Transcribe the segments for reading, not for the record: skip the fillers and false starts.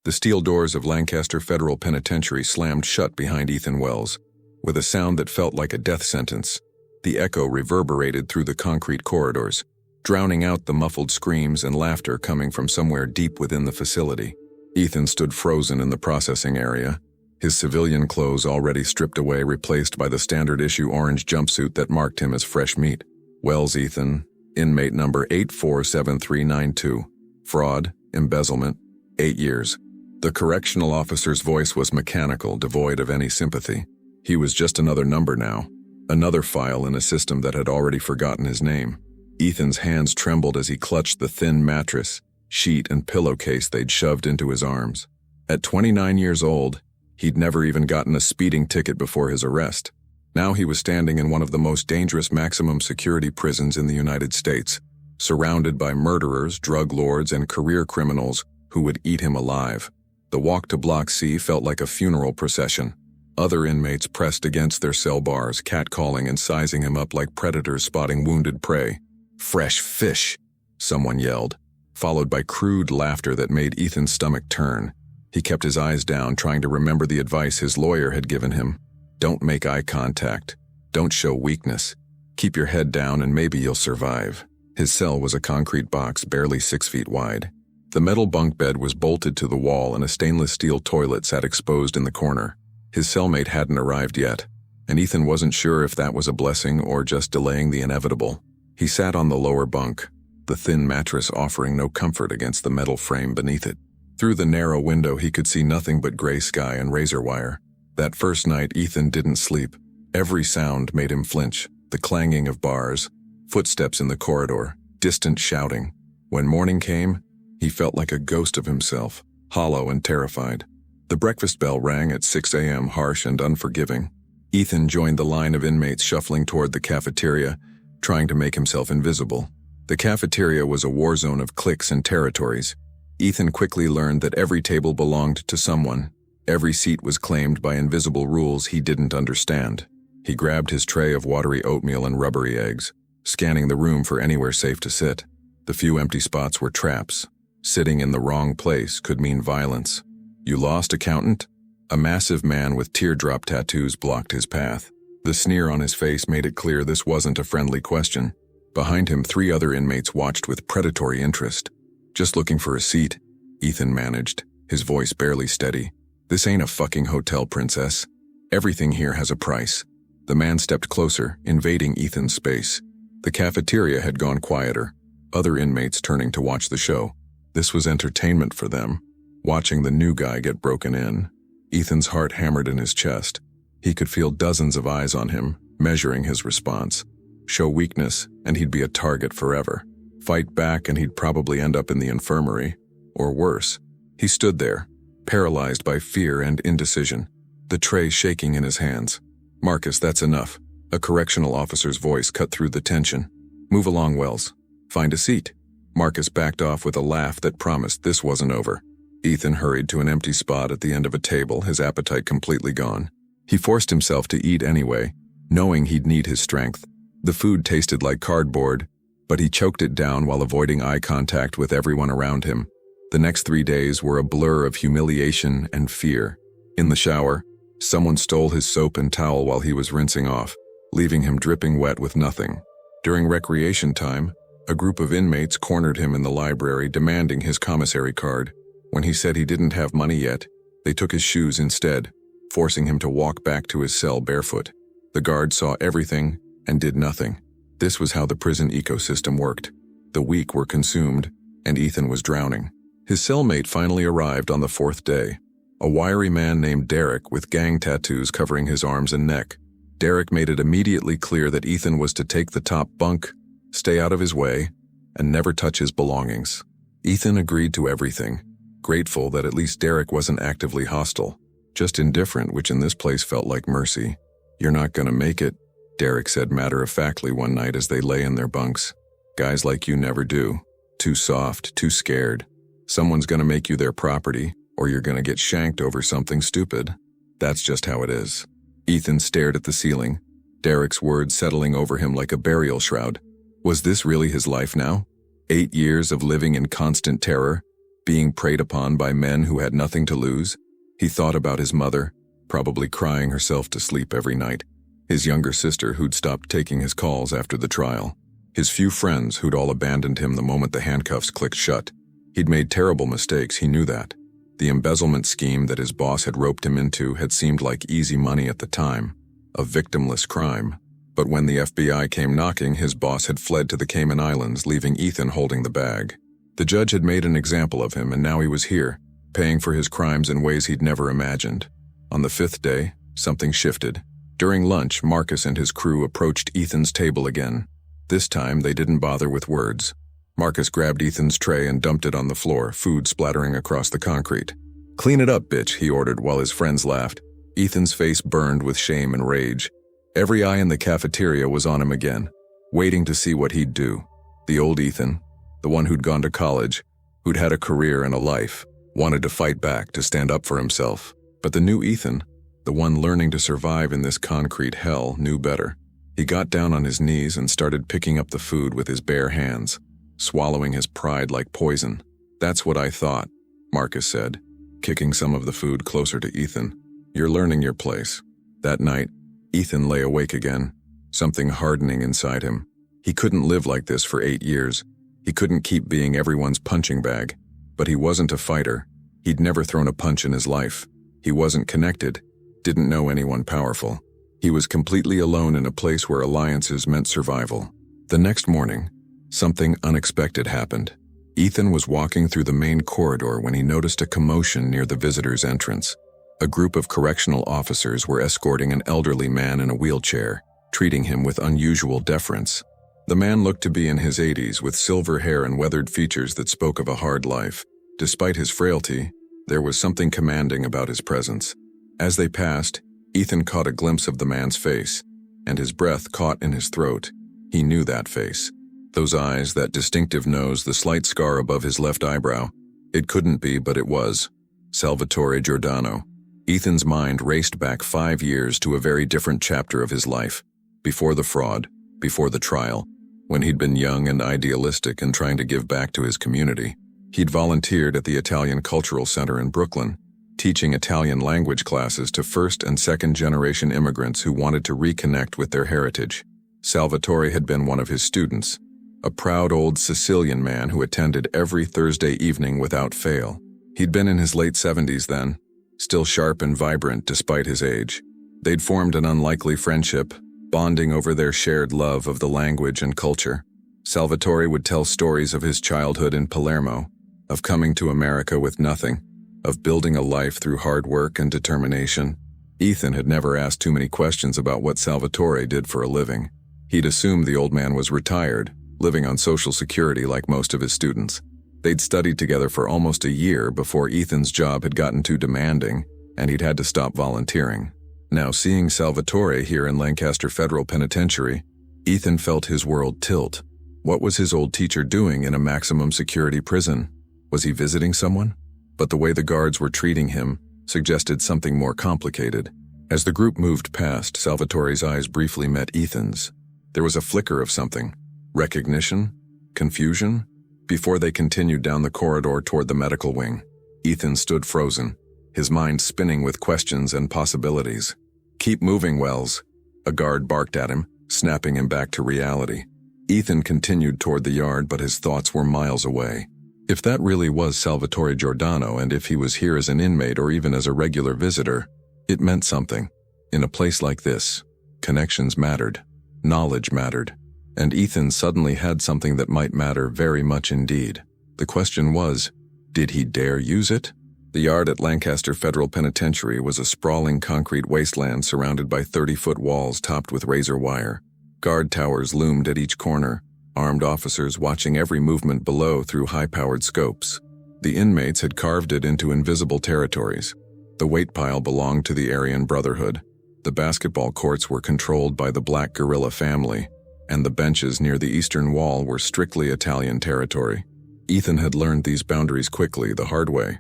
The steel doors of Lancaster Federal Penitentiary slammed shut behind Ethan Wells, with a sound that felt like a death sentence. The echo reverberated through the concrete corridors, drowning out the muffled screams and laughter coming from somewhere deep within the facility. Ethan stood frozen in the processing area, his civilian clothes already stripped away, replaced by the standard-issue orange jumpsuit that marked him as fresh meat. Wells Ethan, inmate number 847392. Fraud, embezzlement, 8 years. The correctional officer's voice was mechanical, devoid of any sympathy. He was just another number now, another file in a system that had already forgotten his name. Ethan's hands trembled as he clutched the thin mattress, sheet, and pillowcase they'd shoved into his arms. At 29 years old, he'd never even gotten a speeding ticket before his arrest. Now he was standing in one of the most dangerous maximum security prisons in the United States, surrounded by murderers, drug lords, and career criminals who would eat him alive. The walk to Block C felt like a funeral procession. Other inmates pressed against their cell bars, catcalling and sizing him up like predators spotting wounded prey. "Fresh fish," someone yelled, followed by crude laughter that made Ethan's stomach turn. He kept his eyes down, trying to remember the advice his lawyer had given him. Don't make eye contact. Don't show weakness. Keep your head down and maybe you'll survive. His cell was a concrete box barely 6 feet wide. The metal bunk bed was bolted to the wall and a stainless steel toilet sat exposed in the corner. His cellmate hadn't arrived yet, and Ethan wasn't sure if that was a blessing or just delaying the inevitable. He sat on the lower bunk, the thin mattress offering no comfort against the metal frame beneath it. Through the narrow window he could see nothing but gray sky and razor wire. That first night Ethan didn't sleep. Every sound made him flinch, the clanging of bars, footsteps in the corridor, distant shouting. When morning came, he felt like a ghost of himself, hollow and terrified. The breakfast bell rang at 6 a.m., harsh and unforgiving. Ethan joined the line of inmates shuffling toward the cafeteria, trying to make himself invisible. The cafeteria was a war zone of cliques and territories. Ethan quickly learned that every table belonged to someone. Every seat was claimed by invisible rules he didn't understand. He grabbed his tray of watery oatmeal and rubbery eggs, scanning the room for anywhere safe to sit. The few empty spots were traps. Sitting in the wrong place could mean violence. "You lost, accountant?" A massive man with teardrop tattoos blocked his path. The sneer on his face made it clear this wasn't a friendly question. Behind him, 3 other inmates watched with predatory interest. "Just looking for a seat," Ethan managed, his voice barely steady. "This ain't a fucking hotel, princess. Everything here has a price." The man stepped closer, invading Ethan's space. The cafeteria had gone quieter, other inmates turning to watch the show. This was entertainment for them, watching the new guy get broken in. Ethan's heart hammered in his chest. He could feel dozens of eyes on him, measuring his response. Show weakness, and he'd be a target forever. Fight back, and he'd probably end up in the infirmary. Or worse. He stood there, paralyzed by fear and indecision, the tray shaking in his hands. "Marcus, that's enough." A correctional officer's voice cut through the tension. "Move along, Wells. Find a seat." Marcus backed off with a laugh that promised this wasn't over. Ethan hurried to an empty spot at the end of a table, his appetite completely gone. He forced himself to eat anyway, knowing he'd need his strength. The food tasted like cardboard, but he choked it down while avoiding eye contact with everyone around him. The next 3 days were a blur of humiliation and fear. In the shower, someone stole his soap and towel while he was rinsing off, leaving him dripping wet with nothing. During recreation time, a group of inmates cornered him in the library, demanding his commissary card. When he said he didn't have money yet, they took his shoes instead, forcing him to walk back to his cell barefoot. The guards saw everything and did nothing. This was how the prison ecosystem worked. The weak were consumed, and Ethan was drowning. His cellmate finally arrived on the 4th day. A wiry man named Derek with gang tattoos covering his arms and neck. Derek made it immediately clear that Ethan was to take the top bunk, stay out of his way, and never touch his belongings. Ethan agreed to everything, grateful that at least Derek wasn't actively hostile, just indifferent, which in this place felt like mercy. "You're not gonna make it," Derek said matter-of-factly one night as they lay in their bunks. "Guys like you never do. Too soft, too scared. Someone's gonna make you their property, or you're gonna get shanked over something stupid. That's just how it is." Ethan stared at the ceiling, Derek's words settling over him like a burial shroud. Was this really his life now? 8 years of living in constant terror, being preyed upon by men who had nothing to lose. He thought about his mother, probably crying herself to sleep every night, his younger sister who'd stopped taking his calls after the trial, his few friends who'd all abandoned him the moment the handcuffs clicked shut. He'd made terrible mistakes, he knew that. The embezzlement scheme that his boss had roped him into had seemed like easy money at the time, a victimless crime. But when the FBI came knocking, his boss had fled to the Cayman Islands, leaving Ethan holding the bag. The judge had made an example of him, and now he was here, paying for his crimes in ways he'd never imagined. On the 5th day, something shifted. During lunch, Marcus and his crew approached Ethan's table again. This time, they didn't bother with words. Marcus grabbed Ethan's tray and dumped it on the floor, food splattering across the concrete. "Clean it up, bitch," he ordered while his friends laughed. Ethan's face burned with shame and rage. Every eye in the cafeteria was on him again, waiting to see what he'd do. The old Ethan, the one who'd gone to college, who'd had a career and a life, wanted to fight back, to stand up for himself. But the new Ethan, the one learning to survive in this concrete hell, knew better. He got down on his knees and started picking up the food with his bare hands, swallowing his pride like poison. "That's what I thought," Marcus said, kicking some of the food closer to Ethan. "You're learning your place." That night, Ethan lay awake again, something hardening inside him. He couldn't live like this for 8 years. He couldn't keep being everyone's punching bag. But he wasn't a fighter. He'd never thrown a punch in his life. He wasn't connected, didn't know anyone powerful. He was completely alone in a place where alliances meant survival. The next morning, something unexpected happened. Ethan was walking through the main corridor when he noticed a commotion near the visitor's entrance. A group of correctional officers were escorting an elderly man in a wheelchair, treating him with unusual deference. The man looked to be in his 80s, with silver hair and weathered features that spoke of a hard life. Despite his frailty, there was something commanding about his presence. As they passed, Ethan caught a glimpse of the man's face, and his breath caught in his throat. He knew that face. Those eyes, that distinctive nose, the slight scar above his left eyebrow. It couldn't be, but it was. Salvatore Giordano. Ethan's mind raced back 5 years to a very different chapter of his life. Before the fraud, before the trial, when he'd been young and idealistic and trying to give back to his community. He'd volunteered at the Italian Cultural Center in Brooklyn, teaching Italian language classes to first- and second-generation immigrants who wanted to reconnect with their heritage. Salvatore had been one of his students, a proud old Sicilian man who attended every Thursday evening without fail. He'd been in his late 70s then, still sharp and vibrant despite his age. They'd formed an unlikely friendship, bonding over their shared love of the language and culture. Salvatore would tell stories of his childhood in Palermo, of coming to America with nothing, of building a life through hard work and determination. Ethan had never asked too many questions about what Salvatore did for a living. He'd assumed the old man was retired, living on Social Security like most of his students. They'd studied together for almost a year before Ethan's job had gotten too demanding, and he'd had to stop volunteering. Now, seeing Salvatore here in Lancaster Federal Penitentiary, Ethan felt his world tilt. What was his old teacher doing in a maximum security prison? Was he visiting someone? But the way the guards were treating him suggested something more complicated. As the group moved past, Salvatore's eyes briefly met Ethan's. There was a flicker of something. Recognition? Confusion? Before they continued down the corridor toward the medical wing, Ethan stood frozen, his mind spinning with questions and possibilities. "Keep moving, Wells," a guard barked at him, snapping him back to reality. Ethan continued toward the yard, but his thoughts were miles away. If that really was Salvatore Giordano, and if he was here as an inmate or even as a regular visitor, it meant something. In a place like this, connections mattered, knowledge mattered, and Ethan suddenly had something that might matter very much indeed. The question was, did he dare use it? The yard at Lancaster Federal Penitentiary was a sprawling concrete wasteland surrounded by 30-foot walls topped with razor wire. Guard towers loomed at each corner, armed officers watching every movement below through high-powered scopes. The inmates had carved it into invisible territories. The weight pile belonged to the Aryan Brotherhood. The basketball courts were controlled by the Black Guerrilla family, and the benches near the eastern wall were strictly Italian territory. Ethan had learned these boundaries quickly, the hard way.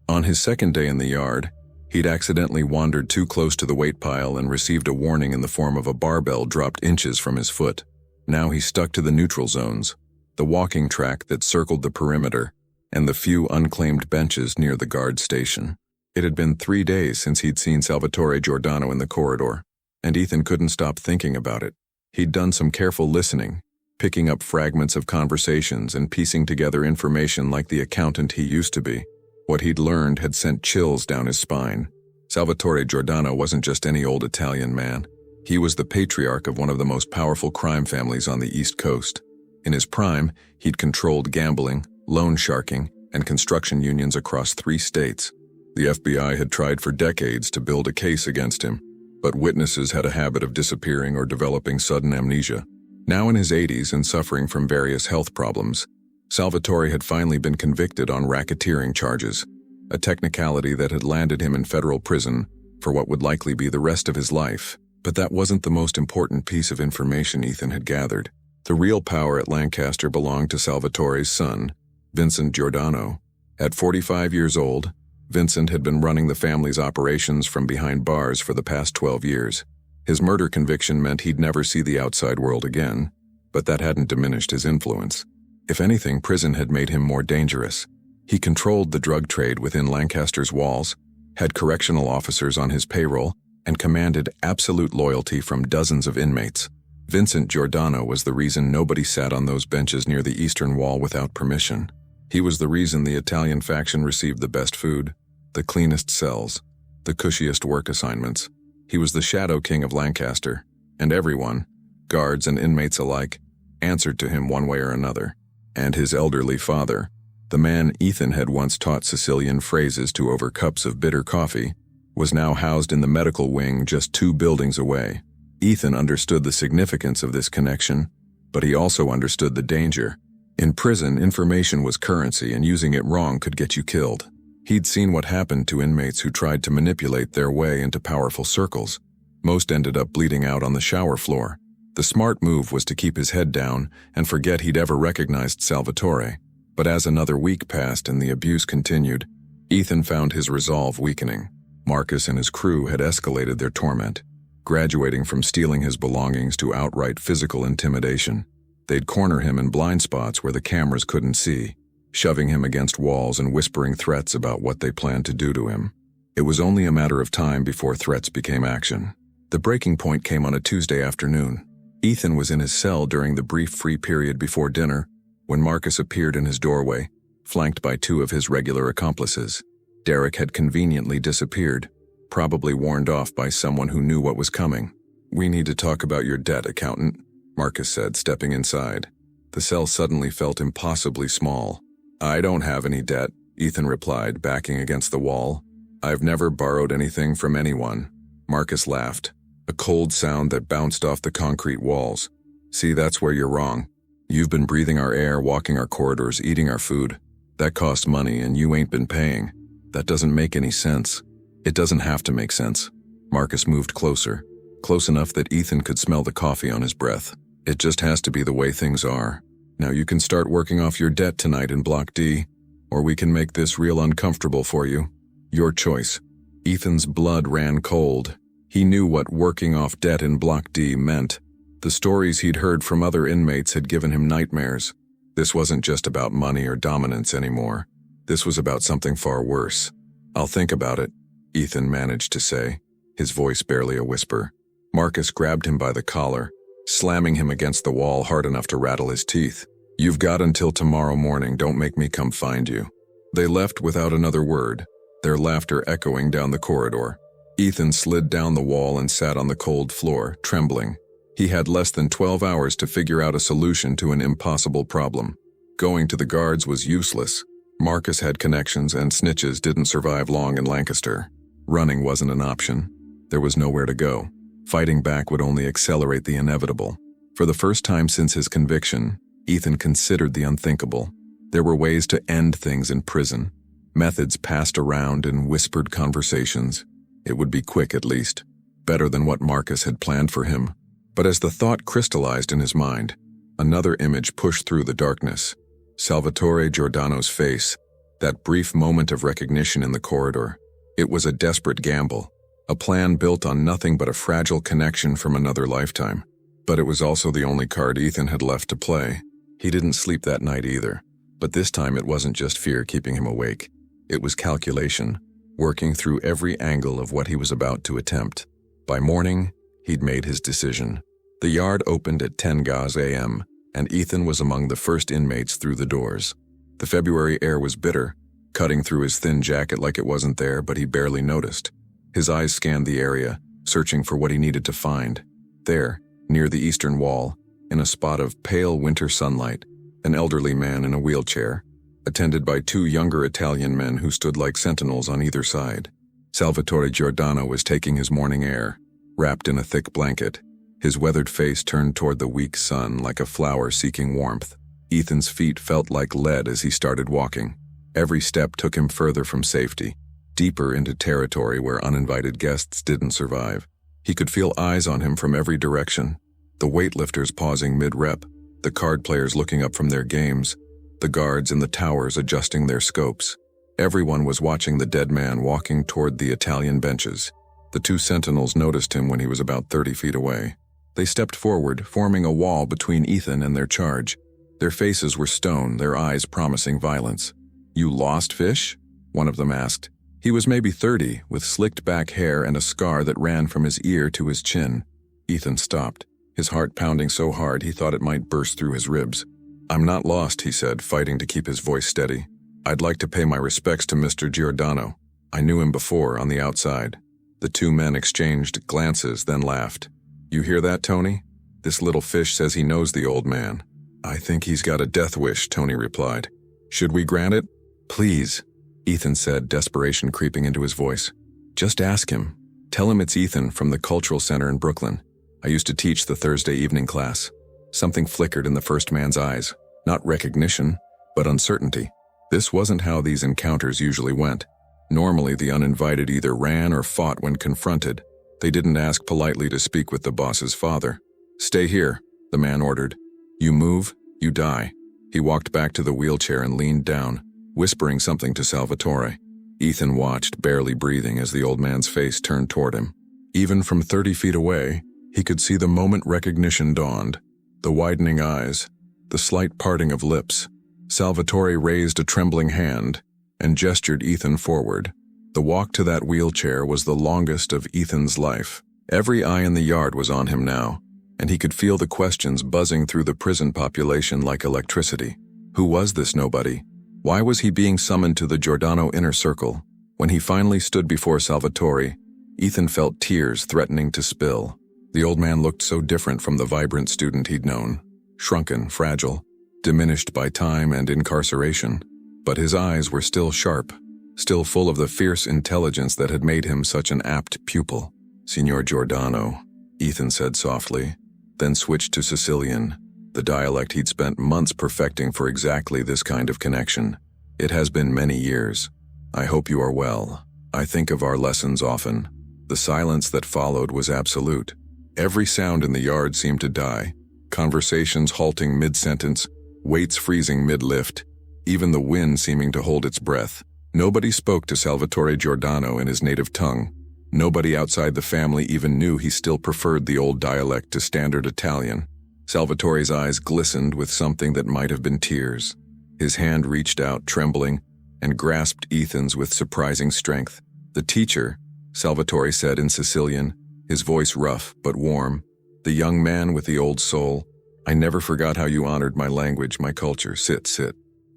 On his second day in the yard, he'd accidentally wandered too close to the weight pile and received a warning in the form of a barbell dropped inches from his foot. Now he stuck to the neutral zones, the walking track that circled the perimeter, and the few unclaimed benches near the guard station. It had been 3 days since he'd seen Salvatore Giordano in the corridor, and Ethan couldn't stop thinking about it. He'd done some careful listening, picking up fragments of conversations and piecing together information like the accountant he used to be. What he'd learned had sent chills down his spine. Salvatore Giordano wasn't just any old Italian man. He was the patriarch of one of the most powerful crime families on the East Coast. In his prime, he'd controlled gambling, loan sharking, and construction unions across 3 states. The FBI had tried for decades to build a case against him, but witnesses had a habit of disappearing or developing sudden amnesia. Now in his 80s and suffering from various health problems, Salvatore had finally been convicted on racketeering charges, a technicality that had landed him in federal prison for what would likely be the rest of his life. But that wasn't the most important piece of information Ethan had gathered. The real power at Lancaster belonged to Salvatore's son, Vincent Giordano. At 45 years old, Vincent had been running the family's operations from behind bars for the past 12 years. His murder conviction meant he'd never see the outside world again, but that hadn't diminished his influence. If anything, prison had made him more dangerous. He controlled the drug trade within Lancaster's walls, had correctional officers on his payroll, and commanded absolute loyalty from dozens of inmates. Vincent Giordano was the reason nobody sat on those benches near the eastern wall without permission. He was the reason the Italian faction received the best food, the cleanest cells, the cushiest work assignments. He was the shadow king of Lancaster, and everyone, guards and inmates alike, answered to him one way or another. And his elderly father, the man Ethan had once taught Sicilian phrases to over cups of bitter coffee, was now housed in the medical wing just 2 buildings away. Ethan understood the significance of this connection, but he also understood the danger. In prison, information was currency, and using it wrong could get you killed. He'd seen what happened to inmates who tried to manipulate their way into powerful circles. Most ended up bleeding out on the shower floor. The smart move was to keep his head down and forget he'd ever recognized Salvatore. But as another week passed and the abuse continued, Ethan found his resolve weakening. Marcus and his crew had escalated their torment, graduating from stealing his belongings to outright physical intimidation. They'd corner him in blind spots where the cameras couldn't see, shoving him against walls and whispering threats about what they planned to do to him. It was only a matter of time before threats became action. The breaking point came on a Tuesday afternoon. Ethan was in his cell during the brief free period before dinner when Marcus appeared in his doorway, flanked by 2 of his regular accomplices. Derek had conveniently disappeared, probably warned off by someone who knew what was coming. "We need to talk about your debt, accountant," Marcus said, stepping inside. The cell suddenly felt impossibly small. "I don't have any debt," Ethan replied, backing against the wall. "I've never borrowed anything from anyone." Marcus laughed, a cold sound that bounced off the concrete walls. "See, that's where you're wrong. You've been breathing our air, walking our corridors, eating our food. That costs money, and you ain't been paying. That doesn't make any sense." "It doesn't have to make sense." Marcus moved closer, close enough that Ethan could smell the coffee on his breath. "It just has to be the way things are. Now you can start working off your debt tonight in Block D, or we can make this real uncomfortable for you. Your choice." Ethan's blood ran cold. He knew what working off debt in Block D meant. The stories he'd heard from other inmates had given him nightmares. This wasn't just about money or dominance anymore. This was about something far worse. "I'll think about it," Ethan managed to say, his voice barely a whisper. Marcus grabbed him by the collar, slamming him against the wall hard enough to rattle his teeth. "You've got until tomorrow morning. Don't make me come find you." They left without another word, their laughter echoing down the corridor. Ethan slid down the wall and sat on the cold floor, trembling. He had less than 12 hours to figure out a solution to an impossible problem. Going to the guards was useless. Marcus had connections, and snitches didn't survive long in Lancaster. Running wasn't an option. There was nowhere to go. Fighting back would only accelerate the inevitable. For the first time since his conviction, Ethan considered the unthinkable. There were ways to end things in prison. Methods passed around in whispered conversations. It would be quick, at least. Better than what Marcus had planned for him. But as the thought crystallized in his mind, another image pushed through the darkness. Salvatore Giordano's face, that brief moment of recognition in the corridor. It was a desperate gamble, a plan built on nothing but a fragile connection from another lifetime. But it was also the only card Ethan had left to play. He didn't sleep that night either. But this time it wasn't just fear keeping him awake. It was calculation, working through every angle of what he was about to attempt. By morning, he'd made his decision. The yard opened at 10 a.m., and Ethan was among the first inmates through the doors. The February air was bitter, cutting through his thin jacket like it wasn't there, but he barely noticed. His eyes scanned the area, searching for what he needed to find. There, near the eastern wall, in a spot of pale winter sunlight, an elderly man in a wheelchair, attended by two younger Italian men who stood like sentinels on either side. Salvatore Giordano was taking his morning air, wrapped in a thick blanket, his weathered face turned toward the weak sun like a flower seeking warmth. Ethan's feet felt like lead as he started walking. Every step took him further from safety, deeper into territory where uninvited guests didn't survive. He could feel eyes on him from every direction. The weightlifters pausing mid-rep, the card players looking up from their games, the guards in the towers adjusting their scopes. Everyone was watching the dead man walking toward the Italian benches. The two sentinels noticed him when he was about 30 feet away. They stepped forward, forming a wall between Ethan and their charge. Their faces were stone, their eyes promising violence. "You lost, Fish?" one of them asked. He was maybe 30, with slicked back hair and a scar that ran from his ear to his chin. Ethan stopped, his heart pounding so hard he thought it might burst through his ribs. "I'm not lost," he said, fighting to keep his voice steady. "I'd like to pay my respects to Mr. Giordano. I knew him before, on the outside." The two men exchanged glances, then laughed. "You hear that, Tony? This little fish says he knows the old man." "I think he's got a death wish," Tony replied. "Should we grant it?" "Please," Ethan said, desperation creeping into his voice. "Just ask him. Tell him it's Ethan from the Cultural Center in Brooklyn. I used to teach the Thursday evening class." Something flickered in the first man's eyes. Not recognition, but uncertainty. This wasn't how these encounters usually went. Normally, the uninvited either ran or fought when confronted. They didn't ask politely to speak with the boss's father. "Stay here," the man ordered. "You move, you die." He walked back to the wheelchair and leaned down, whispering something to Salvatore. Ethan watched, barely breathing, as the old man's face turned toward him. Even from 30 feet away, he could see the moment recognition dawned. The widening eyes, the slight parting of lips. Salvatore raised a trembling hand and gestured Ethan forward. The walk to that wheelchair was the longest of Ethan's life. Every eye in the yard was on him now, and he could feel the questions buzzing through the prison population like electricity. Who was this nobody? Why was he being summoned to the Giordano inner circle? When he finally stood before Salvatore, Ethan felt tears threatening to spill. The old man looked so different from the vibrant student he'd known. Shrunken, fragile, diminished by time and incarceration. But his eyes were still sharp, still full of the fierce intelligence that had made him such an apt pupil. "Signor Giordano," Ethan said softly, then switched to Sicilian, the dialect he'd spent months perfecting for exactly this kind of connection. "It has been many years. I hope you are well. I think of our lessons often." The silence that followed was absolute. Every sound in the yard seemed to die, conversations halting mid-sentence, weights freezing mid-lift, even the wind seeming to hold its breath. Nobody spoke to Salvatore Giordano in his native tongue. Nobody outside the family even knew he still preferred the old dialect to standard Italian. Salvatore's eyes glistened with something that might have been tears. His hand reached out, trembling, and grasped Ethan's with surprising strength. "The teacher," Salvatore said in Sicilian, his voice rough but warm. "The young man with the old soul. I never forgot how you honored my language, my culture. Sit.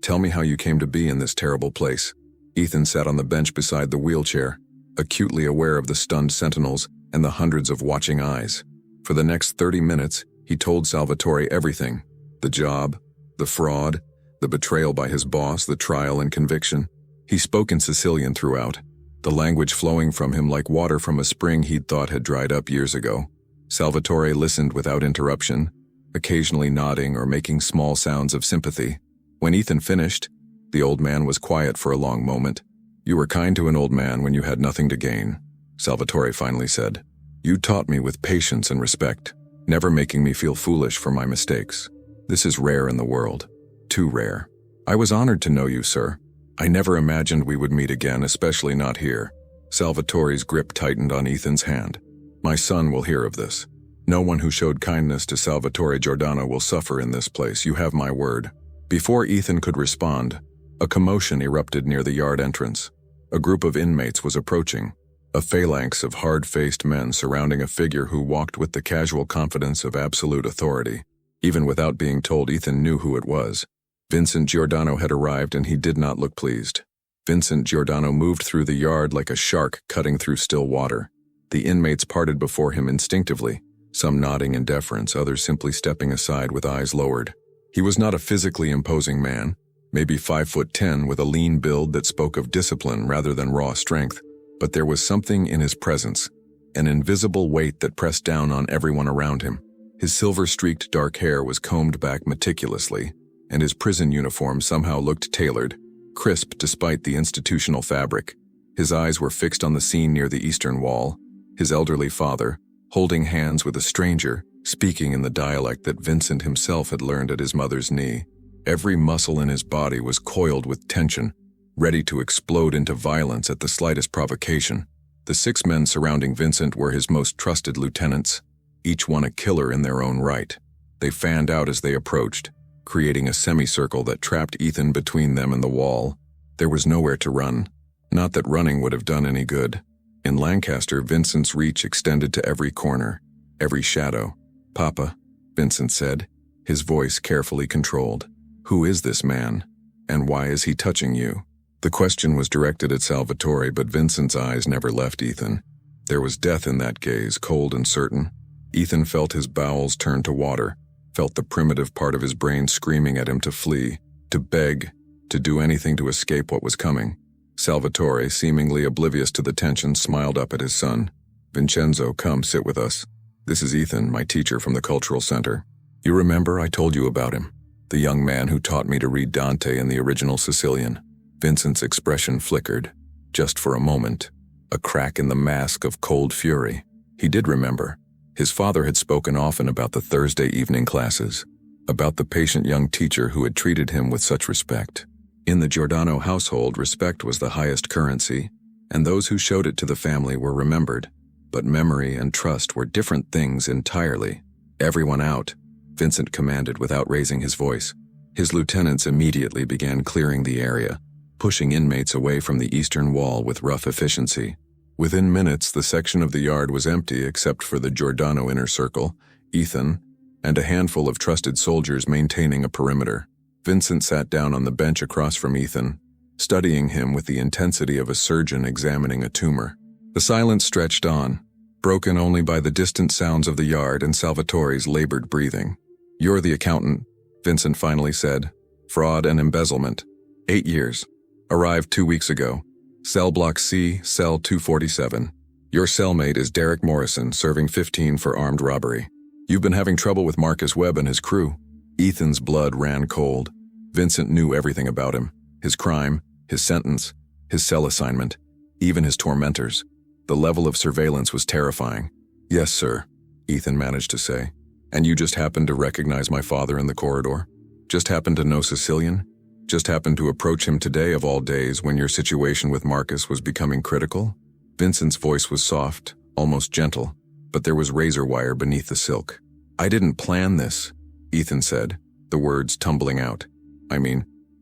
Tell me how you came to be in this terrible place." Ethan sat on the bench beside the wheelchair, acutely aware of the stunned sentinels and the hundreds of watching eyes. For the next 30 minutes, he told Salvatore everything. The job, the fraud, the betrayal by his boss, the trial and conviction. He spoke in Sicilian throughout, the language flowing from him like water from a spring he'd thought had dried up years ago. Salvatore listened without interruption, occasionally nodding or making small sounds of sympathy. When Ethan finished, the old man was quiet for a long moment. "You were kind to an old man when you had nothing to gain," Salvatore finally said. "You taught me with patience and respect, never making me feel foolish for my mistakes. This is rare in the world. Too rare. I was honored to know you, sir. I never imagined we would meet again, especially not here." Salvatore's grip tightened on Ethan's hand. "My son will hear of this. No one who showed kindness to Salvatore Giordano will suffer in this place. You have my word." Before Ethan could respond, a commotion erupted near the yard entrance. A group of inmates was approaching, a phalanx of hard-faced men surrounding a figure who walked with the casual confidence of absolute authority. Even without being told, Ethan knew who it was. Vincent Giordano had arrived, and he did not look pleased. Vincent Giordano moved through the yard like a shark cutting through still water. The inmates parted before him instinctively, some nodding in deference, others simply stepping aside with eyes lowered. He was not a physically imposing man, maybe 5'10", with a lean build that spoke of discipline rather than raw strength, but there was something in his presence, an invisible weight that pressed down on everyone around him. His silver-streaked dark hair was combed back meticulously, and his prison uniform somehow looked tailored, crisp despite the institutional fabric. His eyes were fixed on the scene near the eastern wall, his elderly father, holding hands with a stranger, speaking in the dialect that Vincent himself had learned at his mother's knee. Every muscle in his body was coiled with tension, ready to explode into violence at the slightest provocation. The 6 men surrounding Vincent were his most trusted lieutenants, each one a killer in their own right. They fanned out as they approached, creating a semicircle that trapped Ethan between them and the wall. There was nowhere to run. Not that running would have done any good. In Lancaster, Vincent's reach extended to every corner, every shadow. "Papa," Vincent said, his voice carefully controlled. "Who is this man? And why is he touching you?" The question was directed at Salvatore, but Vincent's eyes never left Ethan. There was death in that gaze, cold and certain. Ethan felt his bowels turn to water, felt the primitive part of his brain screaming at him to flee, to beg, to do anything to escape what was coming. Salvatore, seemingly oblivious to the tension, smiled up at his son. "Vincenzo, come sit with us. This is Ethan, my teacher from the Cultural Center. You remember I told you about him, the young man who taught me to read Dante in the original Sicilian." Vincent's expression flickered, just for a moment, a crack in the mask of cold fury. He did remember. His father had spoken often about the Thursday evening classes, about the patient young teacher who had treated him with such respect. In the Giordano household, respect was the highest currency, and those who showed it to the family were remembered. But memory and trust were different things entirely. "Everyone out," Vincent commanded without raising his voice. His lieutenants immediately began clearing the area, pushing inmates away from the eastern wall with rough efficiency. Within minutes, the section of the yard was empty except for the Giordano inner circle, Ethan, and a handful of trusted soldiers maintaining a perimeter. Vincent sat down on the bench across from Ethan, studying him with the intensity of a surgeon examining a tumor. The silence stretched on, broken only by the distant sounds of the yard and Salvatore's labored breathing. "You're the accountant," Vincent finally said. "Fraud and embezzlement. 8 years. Arrived 2 weeks ago. Cell block C, cell 247. Your cellmate is Derek Morrison, serving 15 for armed robbery. You've been having trouble with Marcus Webb and his crew." Ethan's blood ran cold. Vincent knew everything about him. His crime, his sentence, his cell assignment, even his tormentors. The level of surveillance was terrifying. "Yes, sir," Ethan managed to say. "And you just happened to recognize my father in the corridor? Just happened to know Sicilian? Just happened to approach him today of all days when your situation with Marcus was becoming critical?" Vincent's voice was soft, almost gentle, but there was razor wire beneath the silk. "I didn't plan this," Ethan said, the words tumbling out.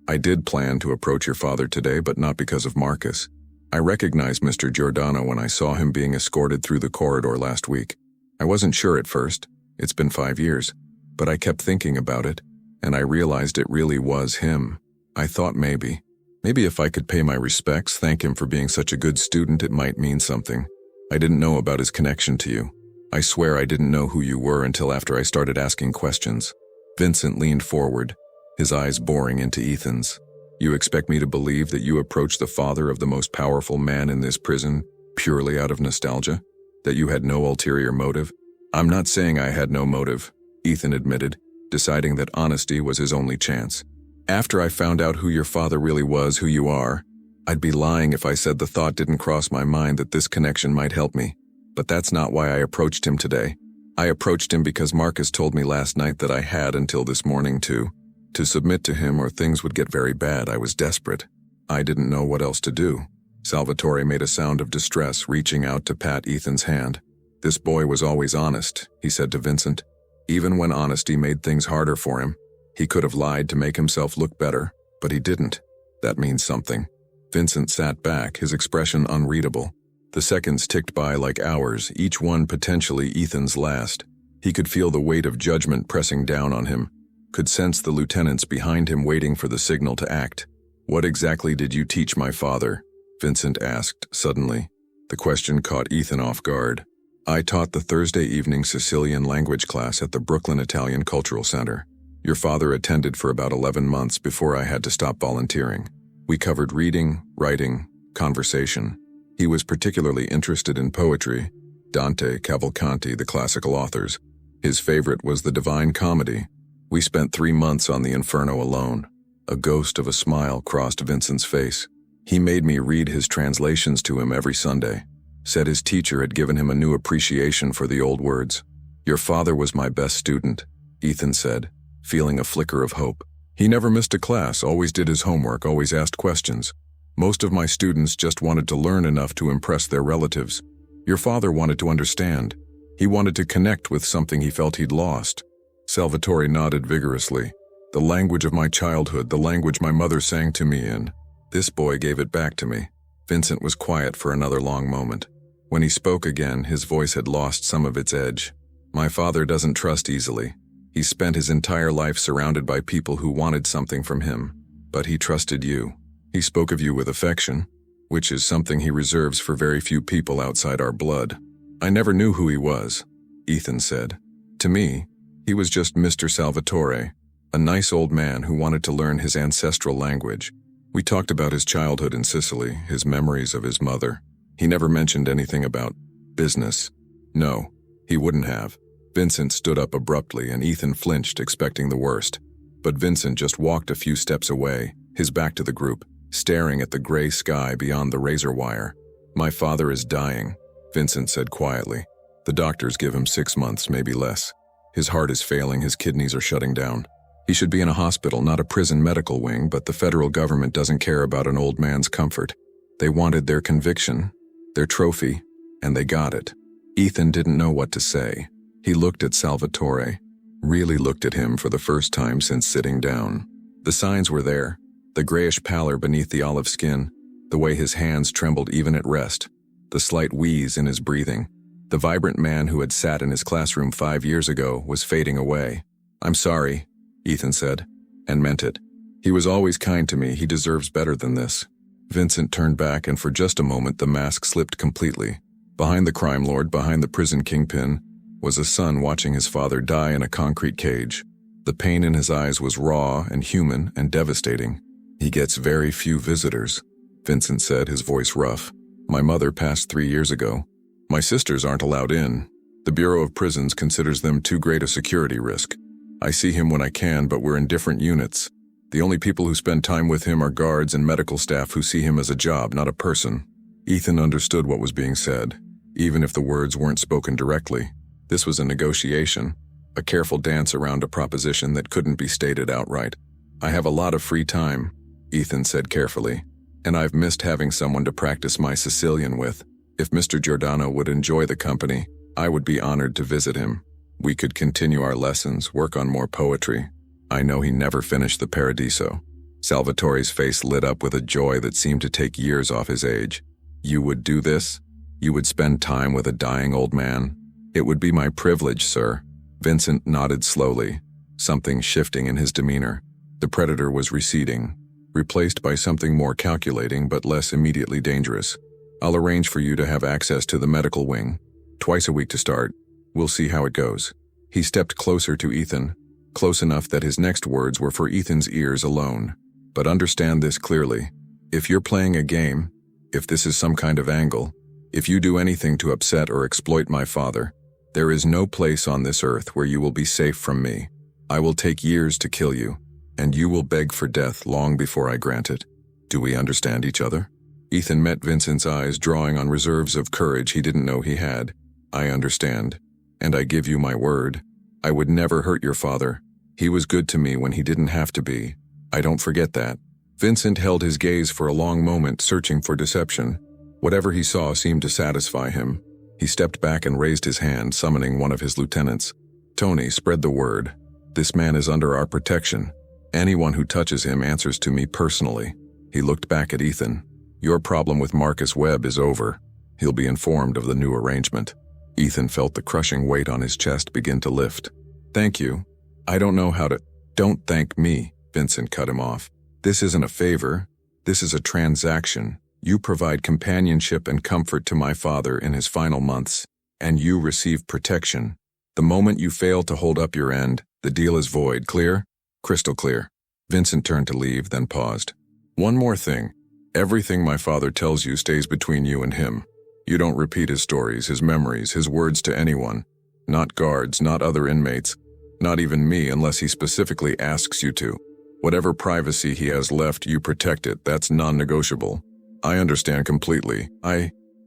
I did plan to approach your father today, but not because of Marcus. I recognized Mr. Giordano when I saw him being escorted through the corridor last week. I wasn't sure at first. It's been 5 years. But I kept thinking about it, and I realized it really was him. I thought maybe if I could pay my respects, thank him for being such a good student, it might mean something. I didn't know about his connection to you. I swear I didn't know who you were until after I started asking questions." Vincent leaned forward, his eyes boring into Ethan's. "You expect me to believe that you approached the father of the most powerful man in this prison purely out of nostalgia? That you had no ulterior motive?" "I'm not saying I had no motive," Ethan admitted, deciding that honesty was his only chance. "After I found out who your father really was, who you are, I'd be lying if I said the thought didn't cross my mind that this connection might help me. But that's not why I approached him today. I approached him because Marcus told me last night that I had until this morning to submit to him or things would get very bad. I was desperate. I didn't know what else to do." Salvatore made a sound of distress, reaching out to pat Ethan's hand. "This boy was always honest," he said to Vincent, "even when honesty made things harder for him. He could have lied to make himself look better, but he didn't. That means something. Vincent sat back, his expression unreadable. The seconds ticked by like hours, each one potentially Ethan's last. He could feel the weight of judgment pressing down on him, could sense the lieutenants behind him waiting for the signal to act. "What exactly did you teach my father?" Vincent asked suddenly. The question caught Ethan off guard. "I taught the Thursday evening Sicilian language class at the Brooklyn Italian Cultural Center. Your father attended for about 11 months before I had to stop volunteering. We covered reading, writing, conversation. He was particularly interested in poetry, Dante, Cavalcanti, the classical authors. His favorite was the Divine Comedy. We spent 3 months on the Inferno alone." A ghost of a smile crossed Vincent's face. "He made me read his translations to him every Sunday. Said his teacher had given him a new appreciation for the old words. Your father was my best student," Ethan said, feeling a flicker of hope. "He never missed a class, always did his homework, always asked questions. Most of my students just wanted to learn enough to impress their relatives. Your father wanted to understand. He wanted to connect with something he felt he'd lost." Salvatore nodded vigorously. "The language of my childhood, the language my mother sang to me in. This boy gave it back to me." Vincent was quiet for another long moment. When he spoke again, his voice had lost some of its edge. "My father doesn't trust easily. He spent his entire life surrounded by people who wanted something from him. But he trusted you. He spoke of you with affection, which is something he reserves for very few people outside our blood. I never knew who he was," Ethan said. "To me, he was just Mr. Salvatore, a nice old man who wanted to learn his ancestral language. We talked about his childhood in Sicily, his memories of his mother. He never mentioned anything about business. No, he wouldn't have." Vincent stood up abruptly and Ethan flinched, expecting the worst. But Vincent just walked a few steps away, his back to the group, staring at the gray sky beyond the razor wire. "My father is dying," Vincent said quietly. "The doctors give him 6 months, maybe less. His heart is failing, his kidneys are shutting down. He should be in a hospital, not a prison medical wing, but the federal government doesn't care about an old man's comfort. They wanted their conviction, their trophy, and they got it." Ethan didn't know what to say. He looked at Salvatore, really looked at him for the first time since sitting down. The signs were there, the grayish pallor beneath the olive skin, the way his hands trembled even at rest, the slight wheeze in his breathing. The vibrant man who had sat in his classroom 5 years ago was fading away. "I'm sorry," Ethan said, and meant it. "He was always kind to me, he deserves better than this." Vincent turned back and for just a moment the mask slipped completely. Behind the crime lord, behind the prison kingpin, was a son watching his father die in a concrete cage. The pain in his eyes was raw and human and devastating. "He gets very few visitors," Vincent said, his voice rough. "My mother passed 3 years ago. My sisters aren't allowed in. The Bureau of Prisons considers them too great a security risk. I see him when I can, but we're in different units. The only people who spend time with him are guards and medical staff who see him as a job, not a person." Ethan understood what was being said, even if the words weren't spoken directly. This was a negotiation, a careful dance around a proposition that couldn't be stated outright. "I have a lot of free time," Ethan said carefully, "and I've missed having someone to practice my Sicilian with. If Mr. Giordano would enjoy the company, I would be honored to visit him. We could continue our lessons, work on more poetry. I know he never finished the Paradiso." Salvatore's face lit up with a joy that seemed to take years off his age. "You would do this? You would spend time with a dying old man?" "It would be my privilege, sir." Vincent nodded slowly, something shifting in his demeanor. The predator was receding, replaced by something more calculating but less immediately dangerous. "I'll arrange for you to have access to the medical wing. Twice a week to start. We'll see how it goes." He stepped closer to Ethan, close enough that his next words were for Ethan's ears alone. "But understand this clearly. If you're playing a game, if this is some kind of angle, if you do anything to upset or exploit my father, there is no place on this earth where you will be safe from me. I will take years to kill you, and you will beg for death long before I grant it. Do we understand each other?" Ethan met Vincent's eyes, drawing on reserves of courage he didn't know he had. "I understand, and I give you my word. I would never hurt your father. He was good to me when he didn't have to be. I don't forget that." Vincent held his gaze for a long moment, searching for deception. Whatever he saw seemed to satisfy him. He stepped back and raised his hand, summoning one of his lieutenants. "Tony, spread the word. This man is under our protection. Anyone who touches him answers to me personally." He looked back at Ethan. "Your problem with Marcus Webb is over. He'll be informed of the new arrangement." Ethan felt the crushing weight on his chest begin to lift. "Thank you. I don't know how to—" "Don't thank me," Vincent cut him off. "This isn't a favor. This is a transaction. You provide companionship and comfort to my father in his final months, and you receive protection. The moment you fail to hold up your end, the deal is void. Clear?" "Crystal clear." Vincent turned to leave, then paused. "One more thing. Everything my father tells you stays between you and him. You don't repeat his stories, his memories, his words to anyone. Not guards, not other inmates, not even me unless he specifically asks you to. Whatever privacy he has left, you protect it. That's non-negotiable." "I understand completely.